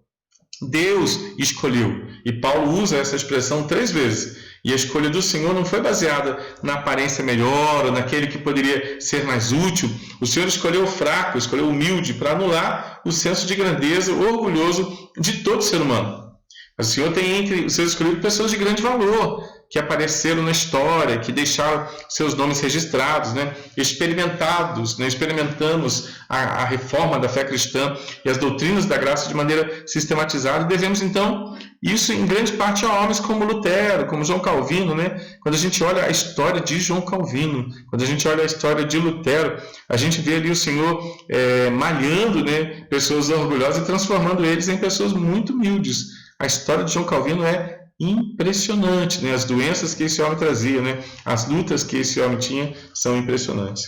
Deus escolheu, e Paulo usa essa expressão 3 vezes. E a escolha do Senhor não foi baseada na aparência melhor ou naquele que poderia ser mais útil. O Senhor escolheu o fraco, escolheu o humilde para anular o senso de grandeza orgulhoso de todo ser humano. Mas o Senhor tem entre os seus escolhidos pessoas de grande valor, que apareceram na história, que deixaram seus nomes registrados, né? Experimentados, né? Experimentamos a reforma da fé cristã e as doutrinas da graça de maneira sistematizada. Devemos, então, isso em grande parte a homens como Lutero, como João Calvino, né? Quando a gente olha a história de João Calvino, quando a gente olha a história de Lutero, a gente vê ali o Senhor malhando, né, pessoas orgulhosas e transformando eles em pessoas muito humildes. A história de João Calvino é impressionante, né? As doenças que esse homem trazia, né? As lutas que esse homem tinha são impressionantes.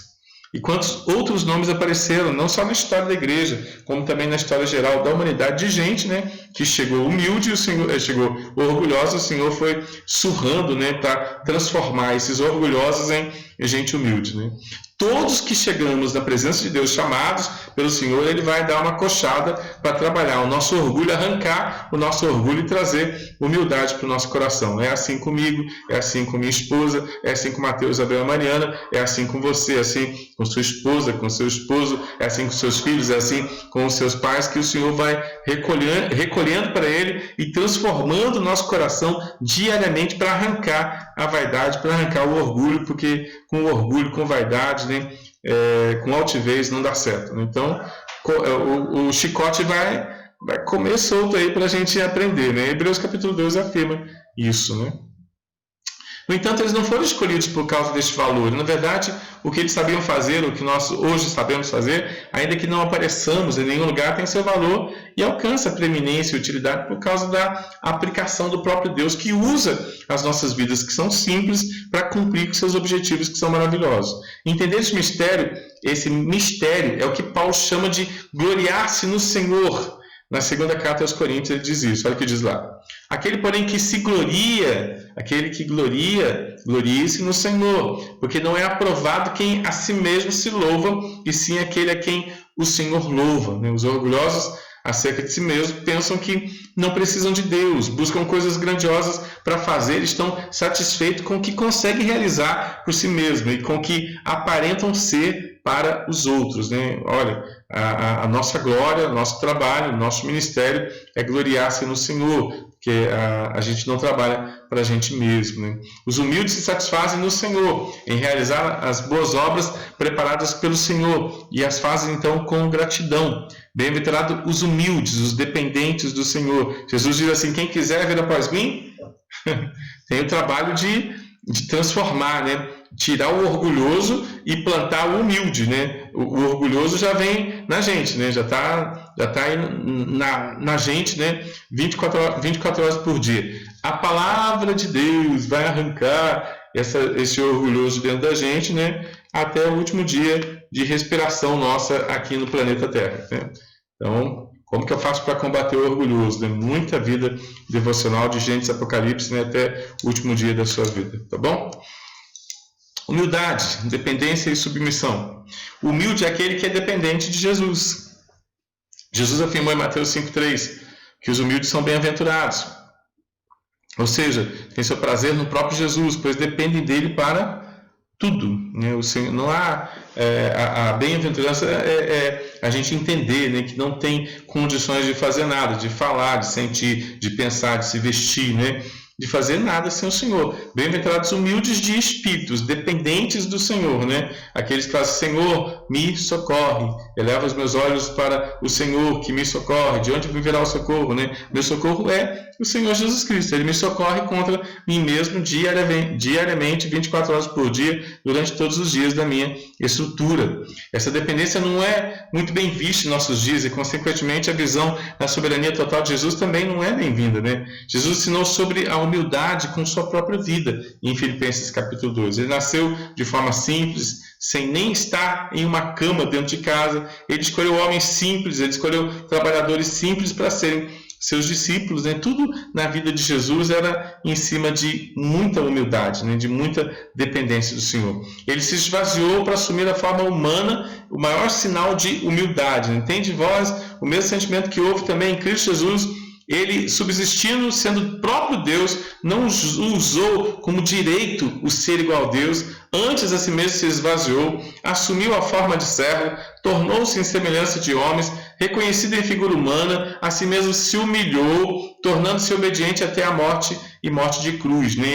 E quantos outros nomes apareceram, não só na história da igreja, como também na história geral da humanidade, de gente, né, que chegou humilde, o Senhor chegou orgulhosa, o Senhor foi surrando, né, para transformar esses orgulhosos em gente humilde, né? Todos que chegamos na presença de Deus, chamados pelo Senhor, Ele vai dar uma coxada para trabalhar o nosso orgulho, arrancar o nosso orgulho e trazer humildade para o nosso coração. É assim comigo, é assim com minha esposa, é assim com Mateus, Isabel e Mariana, é assim com você, é assim com sua esposa, com seu esposo, é assim com seus filhos, é assim com os seus pais, que o Senhor vai recolhendo para Ele e transformando o nosso coração diariamente para arrancar a vaidade, para arrancar o orgulho, porque com orgulho, com vaidade, né, com altivez não dá certo. Então, o chicote vai comer solto aí para a gente aprender, né? Hebreus capítulo 2 afirma isso, né? No entanto, eles não foram escolhidos por causa deste valor. Na verdade, o que eles sabiam fazer, o que nós hoje sabemos fazer, ainda que não apareçamos em nenhum lugar, tem seu valor e alcança preeminência e utilidade por causa da aplicação do próprio Deus, que usa as nossas vidas, que são simples, para cumprir com seus objetivos, que são maravilhosos. Entender esse mistério é o que Paulo chama de gloriar-se no Senhor. Na segunda carta aos Coríntios ele diz isso, olha o que diz lá. Aquele, porém, que se gloria, aquele que glorie-se no Senhor, porque não é aprovado quem a si mesmo se louva, e sim aquele a quem o Senhor louva. Os orgulhosos acerca de si mesmos pensam que não precisam de Deus, buscam coisas grandiosas para fazer, estão satisfeitos com o que conseguem realizar por si mesmos e com o que aparentam ser para os outros, né? Olha, a nossa glória, nosso trabalho, nosso ministério é gloriar-se no Senhor, porque a gente não trabalha para a gente mesmo, né? Os humildes se satisfazem no Senhor, em realizar as boas obras preparadas pelo Senhor, e as fazem então com gratidão. Bem-aventurados os humildes, os dependentes do Senhor. Jesus diz assim: quem quiser vir após mim, tem o trabalho de transformar, né? Tirar o orgulhoso e plantar o humilde, né? O orgulhoso já vem na gente, né? Já está aí na gente, né? 24 horas por dia. A palavra de Deus vai arrancar esse orgulhoso dentro da gente, né? Até o último dia de respiração nossa aqui no planeta Terra, né? Então, como que eu faço para combater o orgulhoso? Né? Muita vida devocional de Gênesis Apocalipse, né? Até o último dia da sua vida, tá bom? Humildade, dependência e submissão. O humilde é aquele que é dependente de Jesus. Jesus afirmou em Mateus 5,3 que os humildes são bem-aventurados. Ou seja, tem seu prazer no próprio Jesus, pois dependem dele para tudo, né? O Senhor, não há a bem-aventurança a gente entender, né, que não tem condições de fazer nada, de falar, de sentir, de pensar, de se vestir, né, de fazer nada sem o Senhor. Bem-aventurados humildes de espíritos, dependentes do Senhor, né? Aqueles que falam: Senhor, me socorre. Eleva os meus olhos para o Senhor que me socorre. De onde me virá o socorro, né? Meu socorro é o Senhor Jesus Cristo. Ele me socorre contra mim mesmo diariamente, 24 horas por dia, durante todos os dias da minha estrutura. Essa dependência não é muito bem vista em nossos dias e, consequentemente, a visão da soberania total de Jesus também não é bem-vinda, né? Jesus ensinou sobre a humildade com sua própria vida em Filipenses capítulo 2. Ele nasceu de forma simples, sem nem estar em uma cama dentro de casa. Ele escolheu homens simples, ele escolheu trabalhadores simples para serem seus discípulos, né? Tudo na vida de Jesus era em cima de muita humildade, né? De muita dependência do Senhor. Ele se esvaziou para assumir a forma humana, o maior sinal de humildade, né? Tem de vós o mesmo sentimento que houve também em Cristo Jesus. Ele, subsistindo, sendo próprio Deus, não usou como direito o ser igual a Deus, antes a si mesmo se esvaziou, assumiu a forma de servo, tornou-se em semelhança de homens, reconhecido em figura humana, a si mesmo se humilhou, tornando-se obediente até a morte e morte de cruz, né?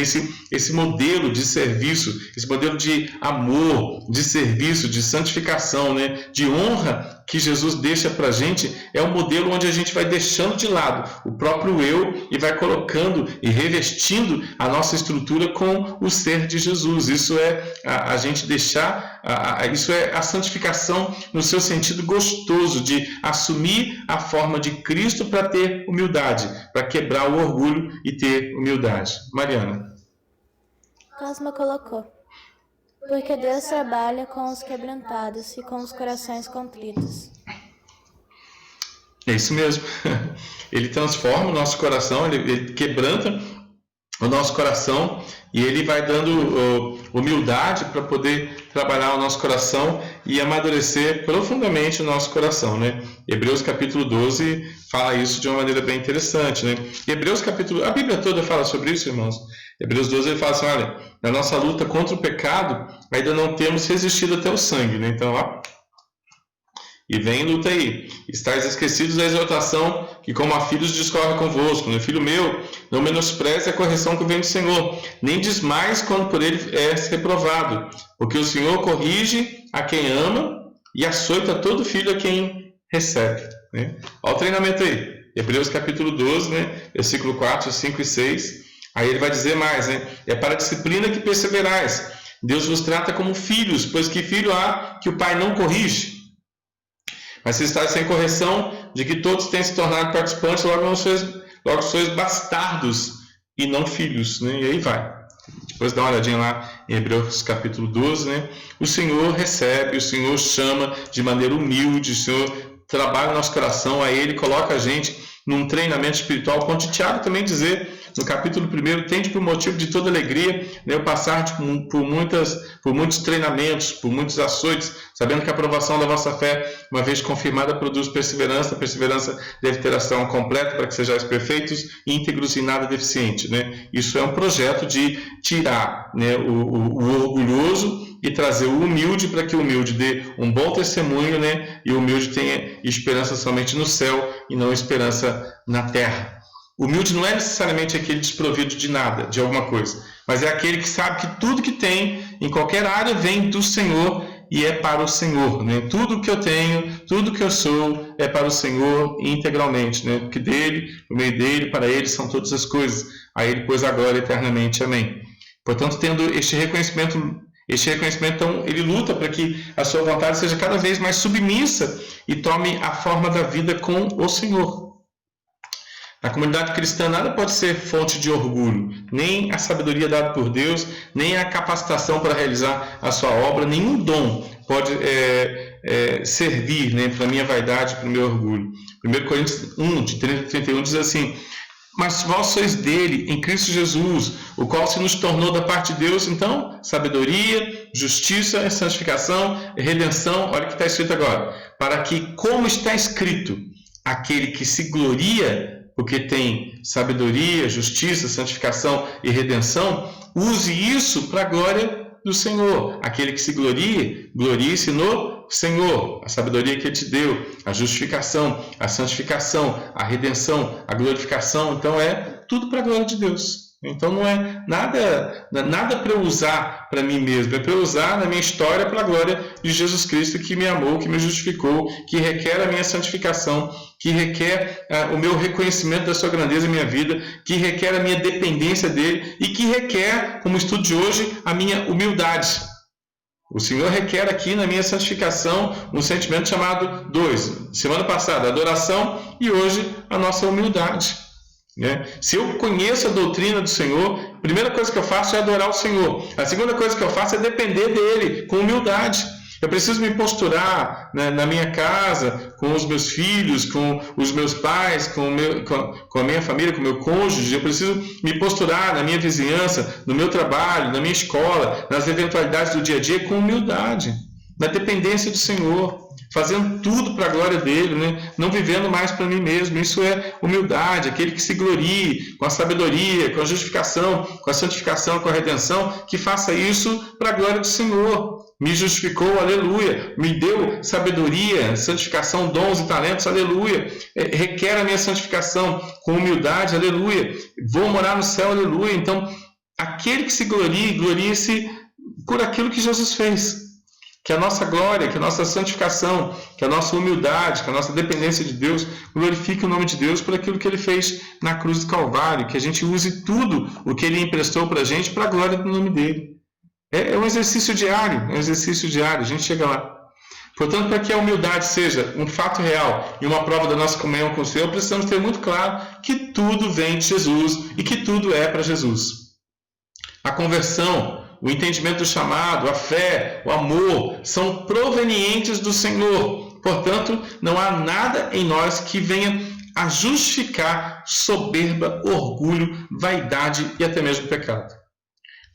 Esse modelo de serviço, esse modelo de amor, de serviço, de santificação, né? De honra que Jesus deixa para a gente, é um modelo onde a gente vai deixando de lado o próprio eu e vai colocando e revestindo a nossa estrutura com o ser de Jesus. Isso é a gente deixar, isso é a santificação no seu sentido gostoso, de assumir a forma de Cristo para ter humildade, para quebrar o orgulho e ter humildade. Mariana. Cosma colocou: porque Deus trabalha com os quebrantados e com os corações contritos. É isso mesmo. Ele transforma o nosso coração, ele quebranta o nosso coração e ele vai dando humildade para poder trabalhar o nosso coração e amadurecer profundamente o nosso coração, né? Hebreus capítulo 12 fala isso de uma maneira bem interessante, né? Hebreus capítulo, a Bíblia toda fala sobre isso, irmãos. Hebreus 12 ele fala assim, olha, na nossa luta contra o pecado ainda não temos resistido até o sangue, né? Então, ó, e vem luta aí. Estais esquecidos da exortação que como a filhos discorre convosco, né? Filho meu, não menospreze a correção que vem do Senhor, nem desmais quando por ele és reprovado, porque o Senhor corrige a quem ama e açoita todo filho a quem recebe, né? Olha o treinamento aí, Hebreus capítulo 12, né? Versículo 4, 5 e 6. Aí ele vai dizer mais, né? É para a disciplina que perseverais. Deus vos trata como filhos, pois que filho há que o pai não corrige? Mas se estáis sem correção, de que todos têm se tornado participantes, logo sois bastardos e não filhos, né? E aí vai. Depois dá uma olhadinha lá em Hebreus capítulo 12, né? O Senhor recebe, o Senhor chama de maneira humilde, o Senhor trabalha no nosso coração, aí Ele coloca a gente num treinamento espiritual, como Tiago também dizer, no capítulo 1, tende por motivo de toda alegria, né, eu passar por muitos treinamentos, por muitos açoites, sabendo que a aprovação da vossa fé, uma vez confirmada, produz perseverança. A perseverança deve ter ação completa para que sejais perfeitos, íntegros e nada deficiente, né? Isso é um projeto de tirar, né, o orgulhoso e trazer o humilde para que o humilde dê um bom testemunho, né, e o humilde tenha esperança somente no céu e não esperança na terra. O humilde não é necessariamente aquele desprovido de nada, de alguma coisa, mas é aquele que sabe que tudo que tem, em qualquer área, vem do Senhor e é para o Senhor, né? Tudo que eu tenho, tudo que eu sou é para o Senhor integralmente, né? Porque dele, no meio dele, para ele são todas as coisas. A ele, pois, agora eternamente. Amém. Portanto, tendo este reconhecimento, então, ele luta para que a sua vontade seja cada vez mais submissa e tome a forma da vida com o Senhor. Na comunidade cristã nada pode ser fonte de orgulho, nem a sabedoria dada por Deus, nem a capacitação para realizar a sua obra, nenhum dom pode servir, né, para a minha vaidade, para o meu orgulho. 1 Coríntios 1, de 30 a 31 diz assim: mas vós sois dele, em Cristo Jesus, o qual se nos tornou da parte de Deus, então, sabedoria, justiça, santificação, redenção, olha o que está escrito agora, para que, como está escrito, aquele que se gloria, porque tem sabedoria, justiça, santificação e redenção, use isso para a glória do Senhor. Aquele que se glorie, glorie-se no Senhor. A sabedoria que Ele te deu, a justificação, a santificação, a redenção, a glorificação, então é tudo para a glória de Deus. Então não é nada para eu usar para mim mesmo, é para eu usar na minha história para a glória de Jesus Cristo, que me amou, que me justificou, que requer a minha santificação, que requer o meu reconhecimento da sua grandeza em minha vida, que requer a minha dependência dele e que requer, como estudo de hoje, a minha humildade. O Senhor requer aqui na minha santificação um sentimento chamado 2. Semana passada, adoração, e hoje a nossa humildade. Se eu conheço a doutrina do Senhor, a primeira coisa que eu faço é adorar o Senhor. A segunda coisa que eu faço é depender dele, com humildade. Eu preciso me posturar, né, na minha casa, com os meus filhos, com os meus pais, com a minha família, com o meu cônjuge. Eu preciso me posturar na minha vizinhança, no meu trabalho, na minha escola, nas eventualidades do dia a dia, com humildade, na dependência do Senhor, fazendo tudo para a glória dele, né? Não vivendo mais para mim mesmo. Isso é humildade, aquele que se glorie com a sabedoria, com a justificação, com a santificação, com a redenção, que faça isso para a glória do Senhor. me justificou, aleluia, me deu sabedoria, santificação, dons e talentos, aleluia, requer a minha santificação com humildade, aleluia, vou morar no céu, aleluia. Então, aquele que se glorie, glorie-se por aquilo que Jesus fez. Que a nossa glória, que a nossa santificação, que a nossa humildade, que a nossa dependência de Deus glorifique o nome de Deus por aquilo que Ele fez na cruz do Calvário, que a gente use tudo o que Ele emprestou para a gente para a glória do nome dEle. É um exercício diário, a gente chega lá. Portanto, para que a humildade seja um fato real e uma prova da nossa comunhão com o Senhor, precisamos ter muito claro que tudo vem de Jesus e que tudo é para Jesus. A conversão, o entendimento do chamado, a fé, o amor, são provenientes do Senhor. Portanto, não há nada em nós que venha a justificar soberba, orgulho, vaidade e até mesmo pecado.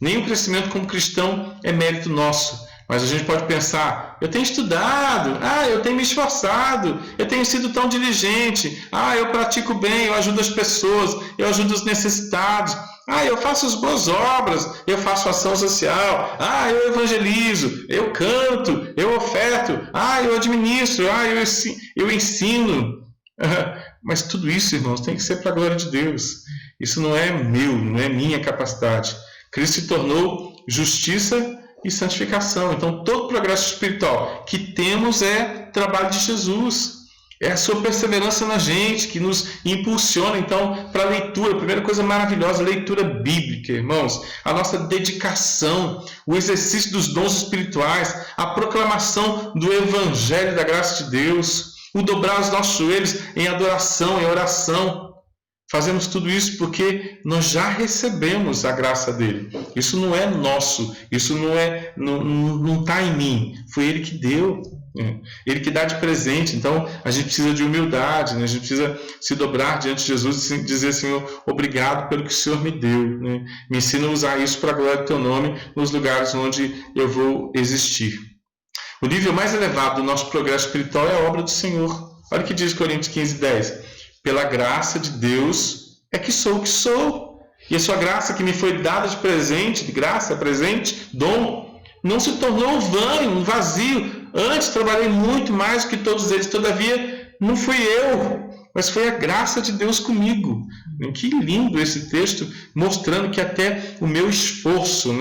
Nenhum crescimento como cristão é mérito nosso. Mas a gente pode pensar, eu tenho estudado, eu tenho me esforçado, eu tenho sido tão diligente, eu pratico bem, eu ajudo as pessoas, eu ajudo os necessitados, eu faço as boas obras, eu faço ação social, eu evangelizo, eu canto, eu oferto, eu administro, eu ensino. Mas tudo isso, irmãos, tem que ser para a glória de Deus. Isso não é meu, não é minha capacidade. Cristo se tornou justiça e santificação. Então, todo progresso espiritual que temos é trabalho de Jesus. É a sua perseverança na gente que nos impulsiona, então, para a leitura. A primeira coisa maravilhosa, a leitura bíblica, irmãos. A nossa dedicação, o exercício dos dons espirituais, a proclamação do Evangelho da graça de Deus, o dobrar os nossos joelhos em adoração, em oração. Fazemos tudo isso porque nós já recebemos a graça dele. Isso não é nosso, isso não está em mim. Foi ele que deu, ele que dá de presente. Então a gente precisa de humildade, a gente precisa se dobrar diante de Jesus e dizer: Senhor, obrigado pelo que o Senhor me deu. Me ensina a usar isso para a glória do teu nome nos lugares onde eu vou existir. O nível mais elevado do nosso progresso espiritual é a obra do Senhor. Olha o que diz Coríntios 15:10. Pela graça de Deus é que sou o que sou. E a sua graça que me foi dada de presente, de graça, presente, dom, não se tornou vã, vazio. Antes trabalhei muito mais do que todos eles. Todavia, não fui eu, mas foi a graça de Deus comigo. Que lindo esse texto, mostrando que até o meu esforço,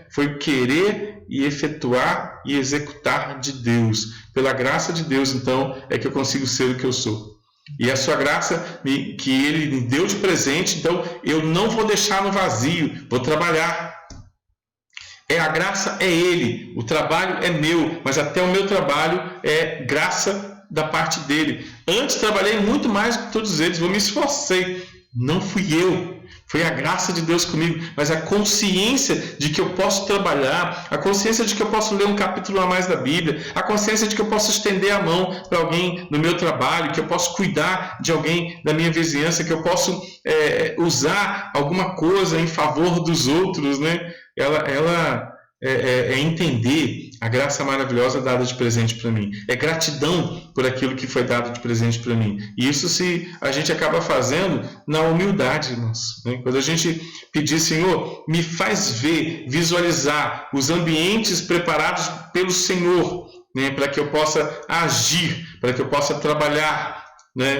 foi querer e efetuar e executar de Deus. Pela graça de Deus, então, é que eu consigo ser o que eu sou. E a sua graça que ele me deu de presente, então eu não vou deixar no vazio, vou trabalhar. A graça é ele, o trabalho é meu, mas até o meu trabalho é graça da parte dele. Antes trabalhei muito mais do que todos eles, eu me esforcei, não fui eu. Foi a graça de Deus comigo, mas a consciência de que eu posso trabalhar, a consciência de que eu posso ler um capítulo a mais da Bíblia, a consciência de que eu posso estender a mão para alguém no meu trabalho, que eu posso cuidar de alguém da minha vizinhança, que eu posso usar alguma coisa em favor dos outros, Ela é entender a graça maravilhosa dada de presente para mim. É gratidão por aquilo que foi dado de presente para mim. E isso a gente acaba fazendo na humildade, irmãos. Quando a gente pedir: Senhor, me faz visualizar os ambientes preparados pelo Senhor, para que eu possa agir, para que eu possa trabalhar.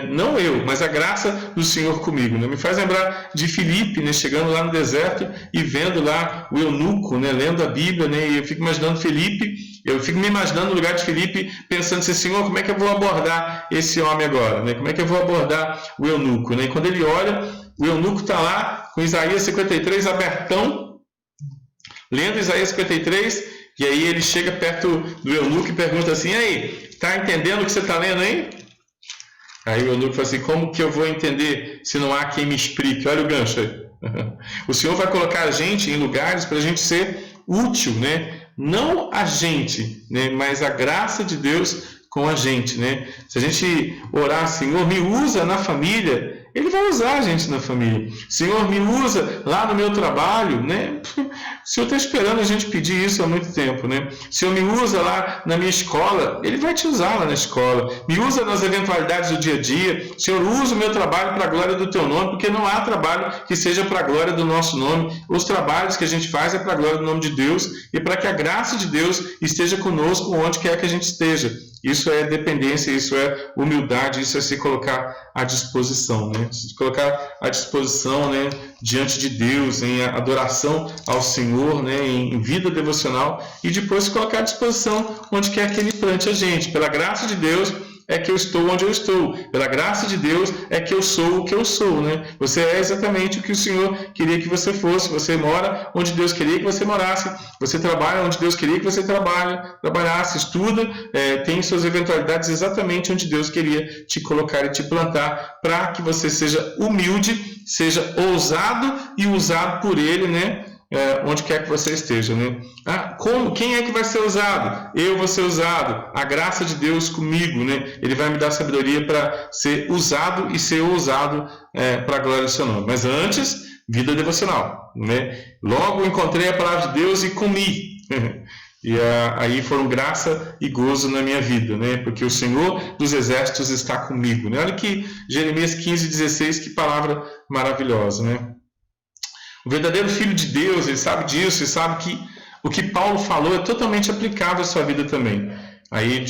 Não eu, mas a graça do Senhor comigo. Me faz lembrar de Filipe, chegando lá no deserto e vendo lá o eunuco, lendo a Bíblia, e eu fico imaginando Filipe, eu fico me imaginando no lugar de Filipe, pensando assim: Senhor, como é que eu vou abordar esse homem agora? Como é que eu vou abordar o eunuco? E quando ele olha, o eunuco está lá com Isaías 53 abertão, lendo Isaías 53, e aí ele chega perto do eunuco e pergunta assim: e aí, está entendendo o que você está lendo aí? Aí o eunuco fala assim: como que eu vou entender se não há quem me explique? Olha o gancho aí. O Senhor vai colocar a gente em lugares para a gente ser útil, Não a gente, mas a graça de Deus com a gente, Se a gente orar: Senhor, me usa na família, Ele vai usar a gente na família. Senhor, me usa lá no meu trabalho, O Senhor está esperando a gente pedir isso há muito tempo, né? O Senhor me usa lá na minha escola, Ele vai te usar lá na escola. Me usa nas eventualidades do dia a dia. O Senhor usa o meu trabalho para a glória do Teu nome, porque não há trabalho que seja para a glória do nosso nome. Os trabalhos que a gente faz é para a glória do nome de Deus e para que a graça de Deus esteja conosco onde quer que a gente esteja. Isso é dependência, isso é humildade, isso é se colocar à disposição, né? Se colocar à disposição, né, diante de Deus, em adoração ao Senhor, né, em vida devocional, e depois se colocar à disposição onde quer que Ele plante a gente. Pela graça de Deus é que eu estou onde eu estou. Pela graça de Deus é que eu sou o que eu sou, né? Você é exatamente o que o Senhor queria que você fosse. Você mora onde Deus queria que você morasse. Você trabalha onde Deus queria que você trabalhasse. Estuda, tem suas eventualidades exatamente onde Deus queria te colocar e te plantar, para que você seja humilde, seja ousado e usado por Ele, né? Onde quer que você esteja, né? Como? Quem é que vai ser usado? Eu vou ser usado. A graça de Deus comigo, né? Ele vai me dar sabedoria para ser usado e ser ousado para a glória do seu nome. Mas antes, vida devocional, né? Logo encontrei a palavra de Deus e comi. E aí foram graça e gozo na minha vida, né? Porque o Senhor dos Exércitos está comigo, né? Olha que Jeremias 15:16, que palavra maravilhosa, né? O verdadeiro filho de Deus, ele sabe disso, ele sabe que o que Paulo falou é totalmente aplicável à sua vida também. Aí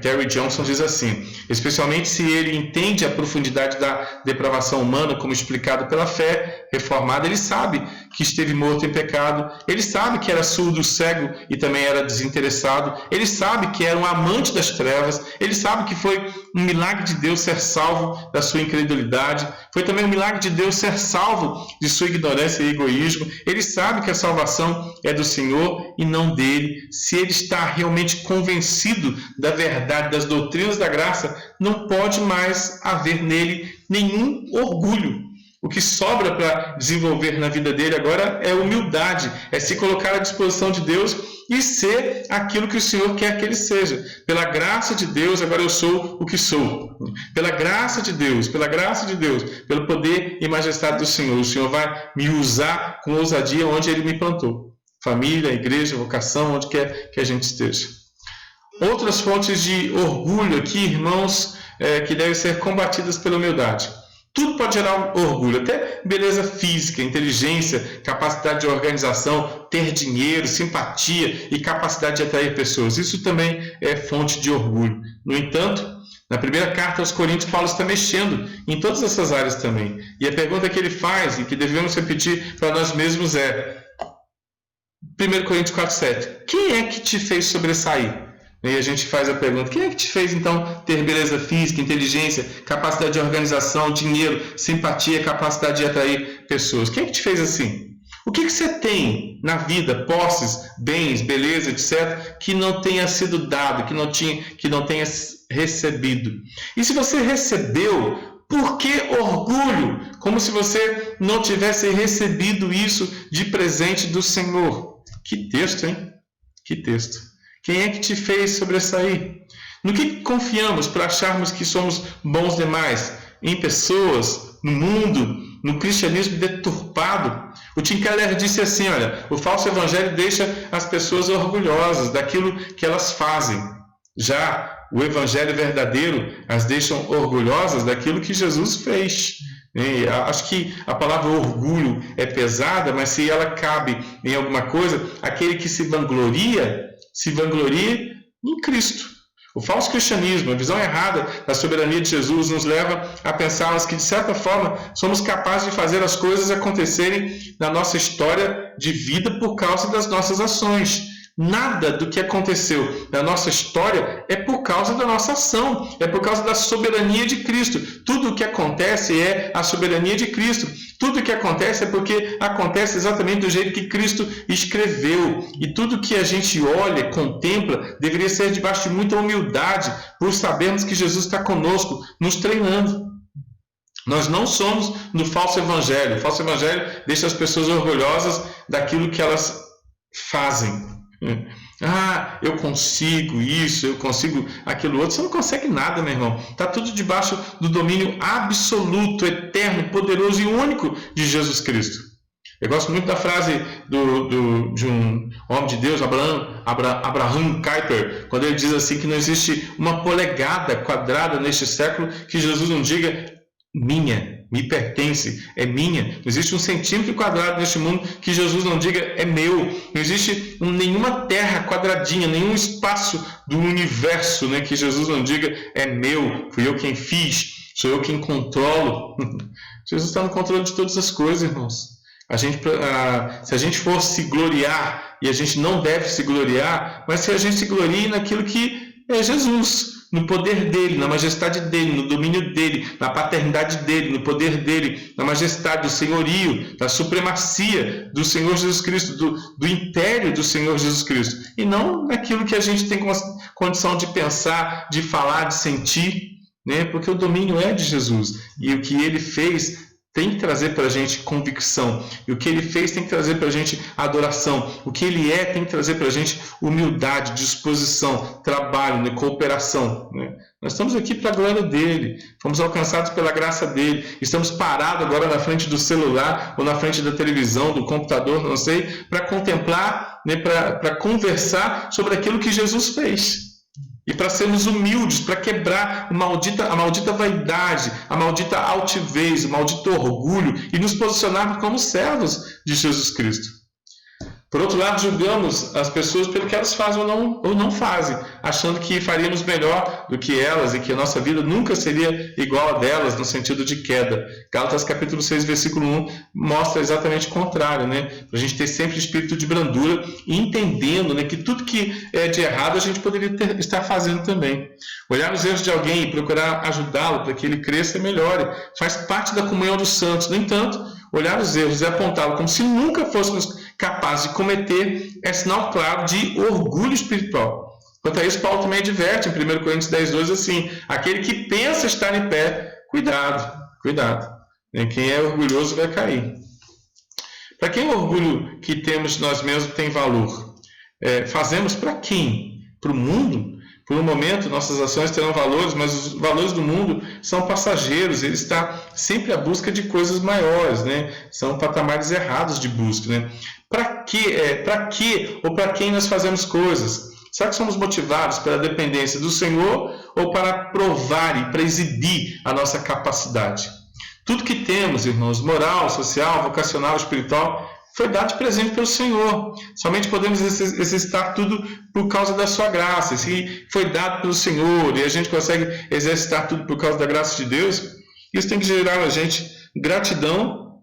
Terry Johnson diz assim: especialmente se ele entende a profundidade da depravação humana, como explicado pela fé reformada, ele sabe que esteve morto em pecado, ele sabe que era surdo, cego e também era desinteressado, ele sabe que era um amante das trevas, ele sabe que foi um milagre de Deus ser salvo da sua incredulidade, foi também um milagre de Deus ser salvo de sua ignorância e egoísmo, ele sabe que a salvação é do Senhor e não dele. Se ele está realmente convencido da verdade, das doutrinas da graça, não pode mais haver nele nenhum orgulho. O que sobra para desenvolver na vida dele agora é humildade, é se colocar à disposição de Deus e ser aquilo que o Senhor quer que ele seja. Pela graça de Deus, agora eu sou o que sou. Pela graça de Deus, pelo poder e majestade do Senhor, o Senhor vai me usar com ousadia onde Ele me plantou. Família, igreja, vocação, onde quer que a gente esteja. Outras fontes de orgulho aqui, irmãos, que devem ser combatidas pela humildade. Tudo pode gerar orgulho, até beleza física, inteligência, capacidade de organização, ter dinheiro, simpatia e capacidade de atrair pessoas. Isso também é fonte de orgulho. No entanto, na primeira carta aos Coríntios, Paulo está mexendo em todas essas áreas também. E a pergunta que ele faz e que devemos repetir para nós mesmos é: 1 Coríntios 4,7. Quem é que te fez sobressair? E a gente faz a pergunta: quem é que te fez então ter beleza física, inteligência, capacidade de organização, dinheiro, simpatia, capacidade de atrair pessoas? Quem é que te fez assim? O que você tem na vida, posses, bens, beleza, etc., que não tenha sido dado, que não tenha recebido? E se você recebeu, por que orgulho? Como se você não tivesse recebido isso de presente do Senhor. Que texto, hein? Que texto. Quem é que te fez sobressair? No que confiamos para acharmos que somos bons demais? Em pessoas, no mundo, no cristianismo deturpado? O Tim Keller disse assim: olha, o falso evangelho deixa as pessoas orgulhosas daquilo que elas fazem. Já o evangelho verdadeiro as deixa orgulhosas daquilo que Jesus fez. Acho que a palavra orgulho é pesada, mas se ela cabe em alguma coisa, aquele que se vangloria em Cristo. O falso cristianismo, a visão errada da soberania de Jesus, nos leva a pensarmos que, de certa forma, somos capazes de fazer as coisas acontecerem na nossa história de vida por causa das nossas ações. Nada do que aconteceu na nossa história é por causa da nossa ação, é por causa da soberania de Cristo. Tudo o que acontece é a soberania de Cristo. Tudo o que acontece é porque acontece exatamente do jeito que Cristo escreveu. E tudo que a gente olha, contempla, deveria ser debaixo de muita humildade, por sabermos que Jesus está conosco, nos treinando. Nós não somos no falso evangelho. O falso evangelho deixa as pessoas orgulhosas daquilo que elas fazem. Eu consigo isso, eu consigo aquilo outro. Você não consegue nada, meu irmão. Está tudo debaixo do domínio absoluto, eterno, poderoso e único de Jesus Cristo. Eu gosto muito da frase de um homem de Deus, Abraham Kuyper, quando ele diz assim que não existe uma polegada quadrada neste século que Jesus não diga minha, me pertence, é minha. Não existe um centímetro quadrado neste mundo que Jesus não diga é meu. Não existe nenhuma terra quadradinha, nenhum espaço do universo, né, que Jesus não diga é meu, fui eu quem fiz, sou eu quem controlo. Jesus está no controle de todas as coisas, irmãos. Se a gente for se gloriar, e a gente não deve se gloriar, mas se a gente se glorie naquilo que é Jesus, no poder dele, na majestade dele, no domínio dele, na paternidade dele, no poder dele, na majestade do senhorio, da supremacia do Senhor Jesus Cristo, do império do Senhor Jesus Cristo, e não naquilo que a gente tem condição de pensar, de falar, de sentir, né? Porque o domínio é de Jesus, e o que ele fez tem que trazer para a gente convicção. E o que ele fez tem que trazer para a gente adoração. O que ele é tem que trazer para a gente humildade, disposição, trabalho, né, cooperação. Né? Nós estamos aqui para a glória dele. Fomos alcançados pela graça dele. Estamos parados agora na frente do celular ou na frente da televisão, do computador, não sei, para contemplar, né, para conversar sobre aquilo que Jesus fez. E para sermos humildes, para quebrar a maldita vaidade, a maldita altivez, o maldito orgulho e nos posicionarmos como servos de Jesus Cristo. Por outro lado, julgamos as pessoas pelo que elas fazem ou não fazem, achando que faríamos melhor do que elas e que a nossa vida nunca seria igual a delas, no sentido de queda. Gálatas capítulo 6, versículo 1 mostra exatamente o contrário, né? Para a gente ter sempre espírito de brandura e entendendo, né, que tudo que é de errado a gente poderia estar fazendo também. Olhar os erros de alguém e procurar ajudá-lo para que ele cresça e melhore faz parte da comunhão dos santos. No entanto, olhar os erros e apontá-los como se nunca fôssemos capazes de cometer é sinal claro de orgulho espiritual. Quanto a isso, Paulo também adverte em 1 Coríntios 10:2 assim: aquele que pensa estar em pé, cuidado. Quem é orgulhoso vai cair. Para quem o orgulho que temos de nós mesmos tem valor? Fazemos para quem? Para o mundo? Por um momento, nossas ações terão valores, mas os valores do mundo são passageiros. Ele está sempre à busca de coisas maiores, né? São patamares errados de busca, né? Para que ou para quem nós fazemos coisas? Será que somos motivados pela dependência do Senhor ou para provar e para exibir a nossa capacidade? Tudo que temos, irmãos, moral, social, vocacional, espiritual, foi dado de presente pelo Senhor. Somente podemos exercitar tudo por causa da sua graça. Se foi dado pelo Senhor e a gente consegue exercitar tudo por causa da graça de Deus, isso tem que gerar a gente gratidão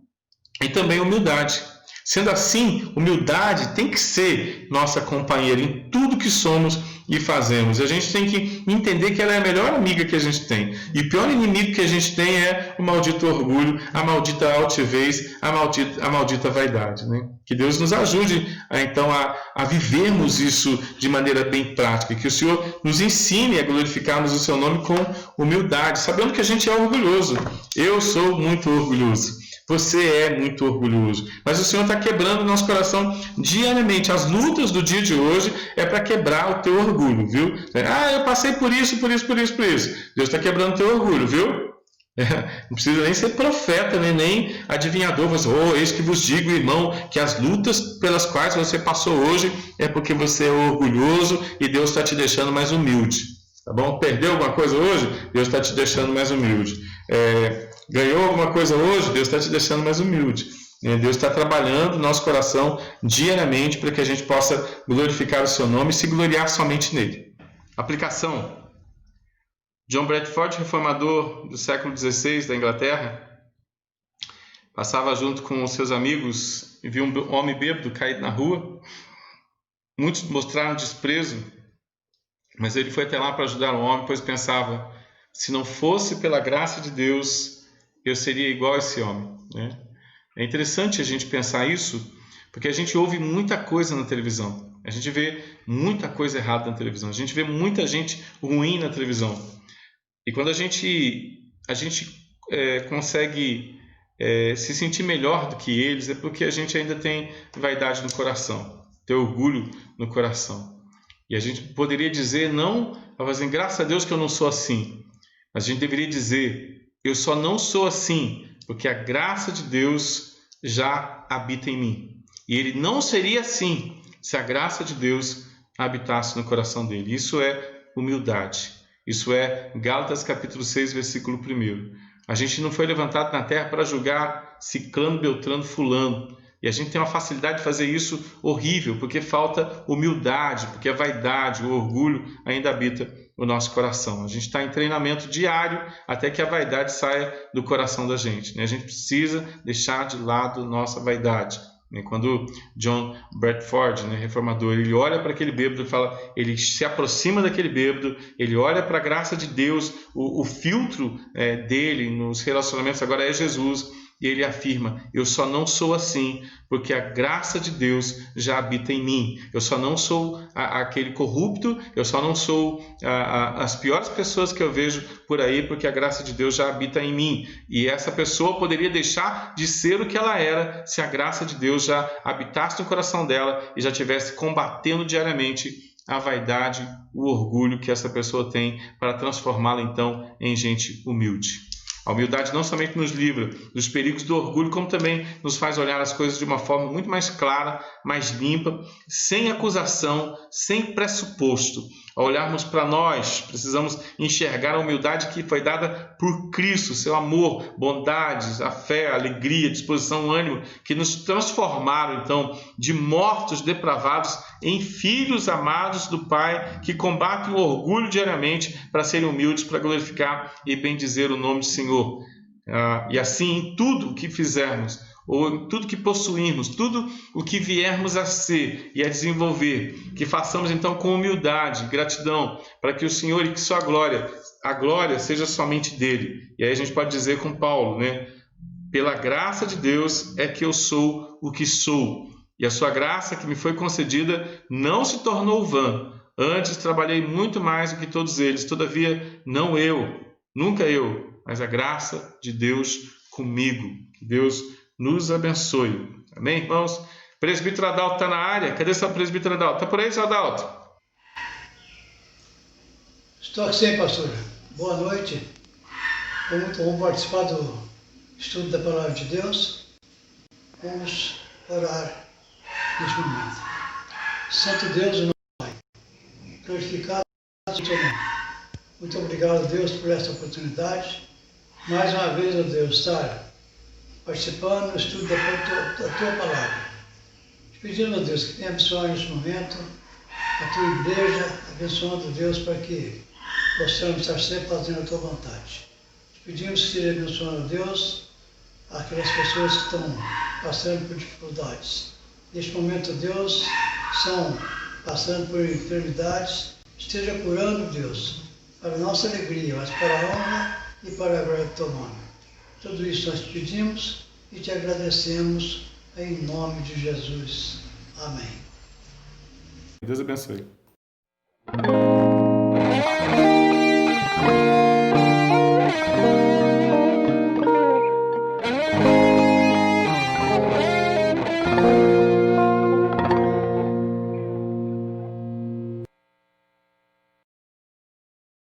e também humildade. Sendo assim, humildade tem que ser nossa companheira em tudo que somos e fazemos. A gente tem que entender que ela é a melhor amiga que a gente tem. E o pior inimigo que a gente tem é o maldito orgulho, a maldita altivez, a maldita vaidade. Né? Que Deus nos ajude a vivermos isso de maneira bem prática. Que o Senhor nos ensine a glorificarmos o seu nome com humildade, sabendo que a gente é orgulhoso. Eu sou muito orgulhoso. Você é muito orgulhoso. Mas o Senhor está quebrando o nosso coração diariamente. As lutas do dia de hoje é para quebrar o teu orgulho, viu? Eu passei por isso. Deus está quebrando o teu orgulho, viu? Não precisa nem ser profeta, nem adivinhador. Mas, eis que vos digo, irmão, que as lutas pelas quais você passou hoje é porque você é orgulhoso e Deus está te deixando mais humilde. Tá bom? Perdeu alguma coisa hoje? Deus está te deixando mais humilde. Ganhou alguma coisa hoje? Deus está te deixando mais humilde. Deus está trabalhando no nosso coração diariamente para que a gente possa glorificar o seu nome e se gloriar somente nele. Aplicação. John Bradford, reformador do século XVI da Inglaterra, passava junto com os seus amigos e viu um homem bêbado caído na rua. Muitos mostraram desprezo, mas ele foi até lá para ajudar o homem, pois pensava: se não fosse pela graça de Deus, eu seria igual a esse homem. Né? É interessante a gente pensar isso, porque a gente ouve muita coisa na televisão. A gente vê muita coisa errada na televisão. A gente vê muita gente ruim na televisão. E quando a gente consegue se sentir melhor do que eles, é porque a gente ainda tem vaidade no coração, tem orgulho no coração. E a gente poderia dizer, graças a Deus que eu não sou assim. Mas a gente deveria dizer: eu só não sou assim porque a graça de Deus já habita em mim. E ele não seria assim se a graça de Deus habitasse no coração dele. Isso é humildade. Isso é Gálatas capítulo 6, versículo 1. A gente não foi levantado na terra para julgar ciclano, beltrano, fulano. E a gente tem uma facilidade de fazer isso horrível, porque falta humildade, porque a vaidade, o orgulho ainda habita o nosso coração. A gente está em treinamento diário até que a vaidade saia do coração da gente, né? A gente precisa deixar de lado nossa vaidade. Quando John Bradford, reformador, ele olha para aquele bêbado e fala, ele se aproxima daquele bêbado, ele olha para a graça de Deus, o filtro dele nos relacionamentos agora é Jesus, e ele afirma, eu só não sou assim porque a graça de Deus já habita em mim. Eu só não sou aquele corrupto, eu só não sou as piores pessoas que eu vejo por aí porque a graça de Deus já habita em mim. E essa pessoa poderia deixar de ser o que ela era se a graça de Deus já habitasse no coração dela e já estivesse combatendo diariamente a vaidade, o orgulho que essa pessoa tem para transformá-la então em gente humilde. A humildade não somente nos livra dos perigos do orgulho, como também nos faz olhar as coisas de uma forma muito mais clara, mais limpa, sem acusação, sem pressuposto. Ao olharmos para nós, precisamos enxergar a humildade que foi dada por Cristo, seu amor, bondades, a fé, a alegria, disposição, ânimo, que nos transformaram, então, de mortos depravados em filhos amados do Pai, que combatem o orgulho diariamente para serem humildes, para glorificar e bendizer o nome do Senhor. E assim, em tudo o que fizermos, ou em tudo que possuirmos, tudo o que viermos a ser e a desenvolver, que façamos então com humildade, gratidão, para que o Senhor e que sua a glória seja somente dele. E aí a gente pode dizer com Paulo, pela graça de Deus é que eu sou o que sou, e a sua graça que me foi concedida não se tornou vã. Antes trabalhei muito mais do que todos eles, todavia não eu, nunca eu, mas a graça de Deus comigo. Que Deus nos abençoe. Amém, irmãos? Presbítero Adalto está na área. Cadê seu presbítero Adalto? Está por aí, seu Adalto? Estou aqui, pastor. Boa noite. É muito bom participar do estudo da Palavra de Deus. Vamos orar neste momento. Santo Deus, o nosso Pai, glorificado seja o teu nome. Muito obrigado, Deus, por esta oportunidade. Mais uma vez, ó Deus, estar participando do estudo da tua palavra. Te pedimos, ó Deus, que venha abençoar neste momento a tua igreja, abençoando, Deus, para que possamos estar sempre fazendo a tua vontade. Te pedimos que seja abençoando, Deus, aquelas pessoas que estão passando por dificuldades. Neste momento, Deus, estão passando por enfermidades, esteja curando, Deus, para a nossa alegria, mas para a honra e para a glória do teu nome. Tudo isso nós te pedimos e te agradecemos em nome de Jesus. Amém. Deus abençoe.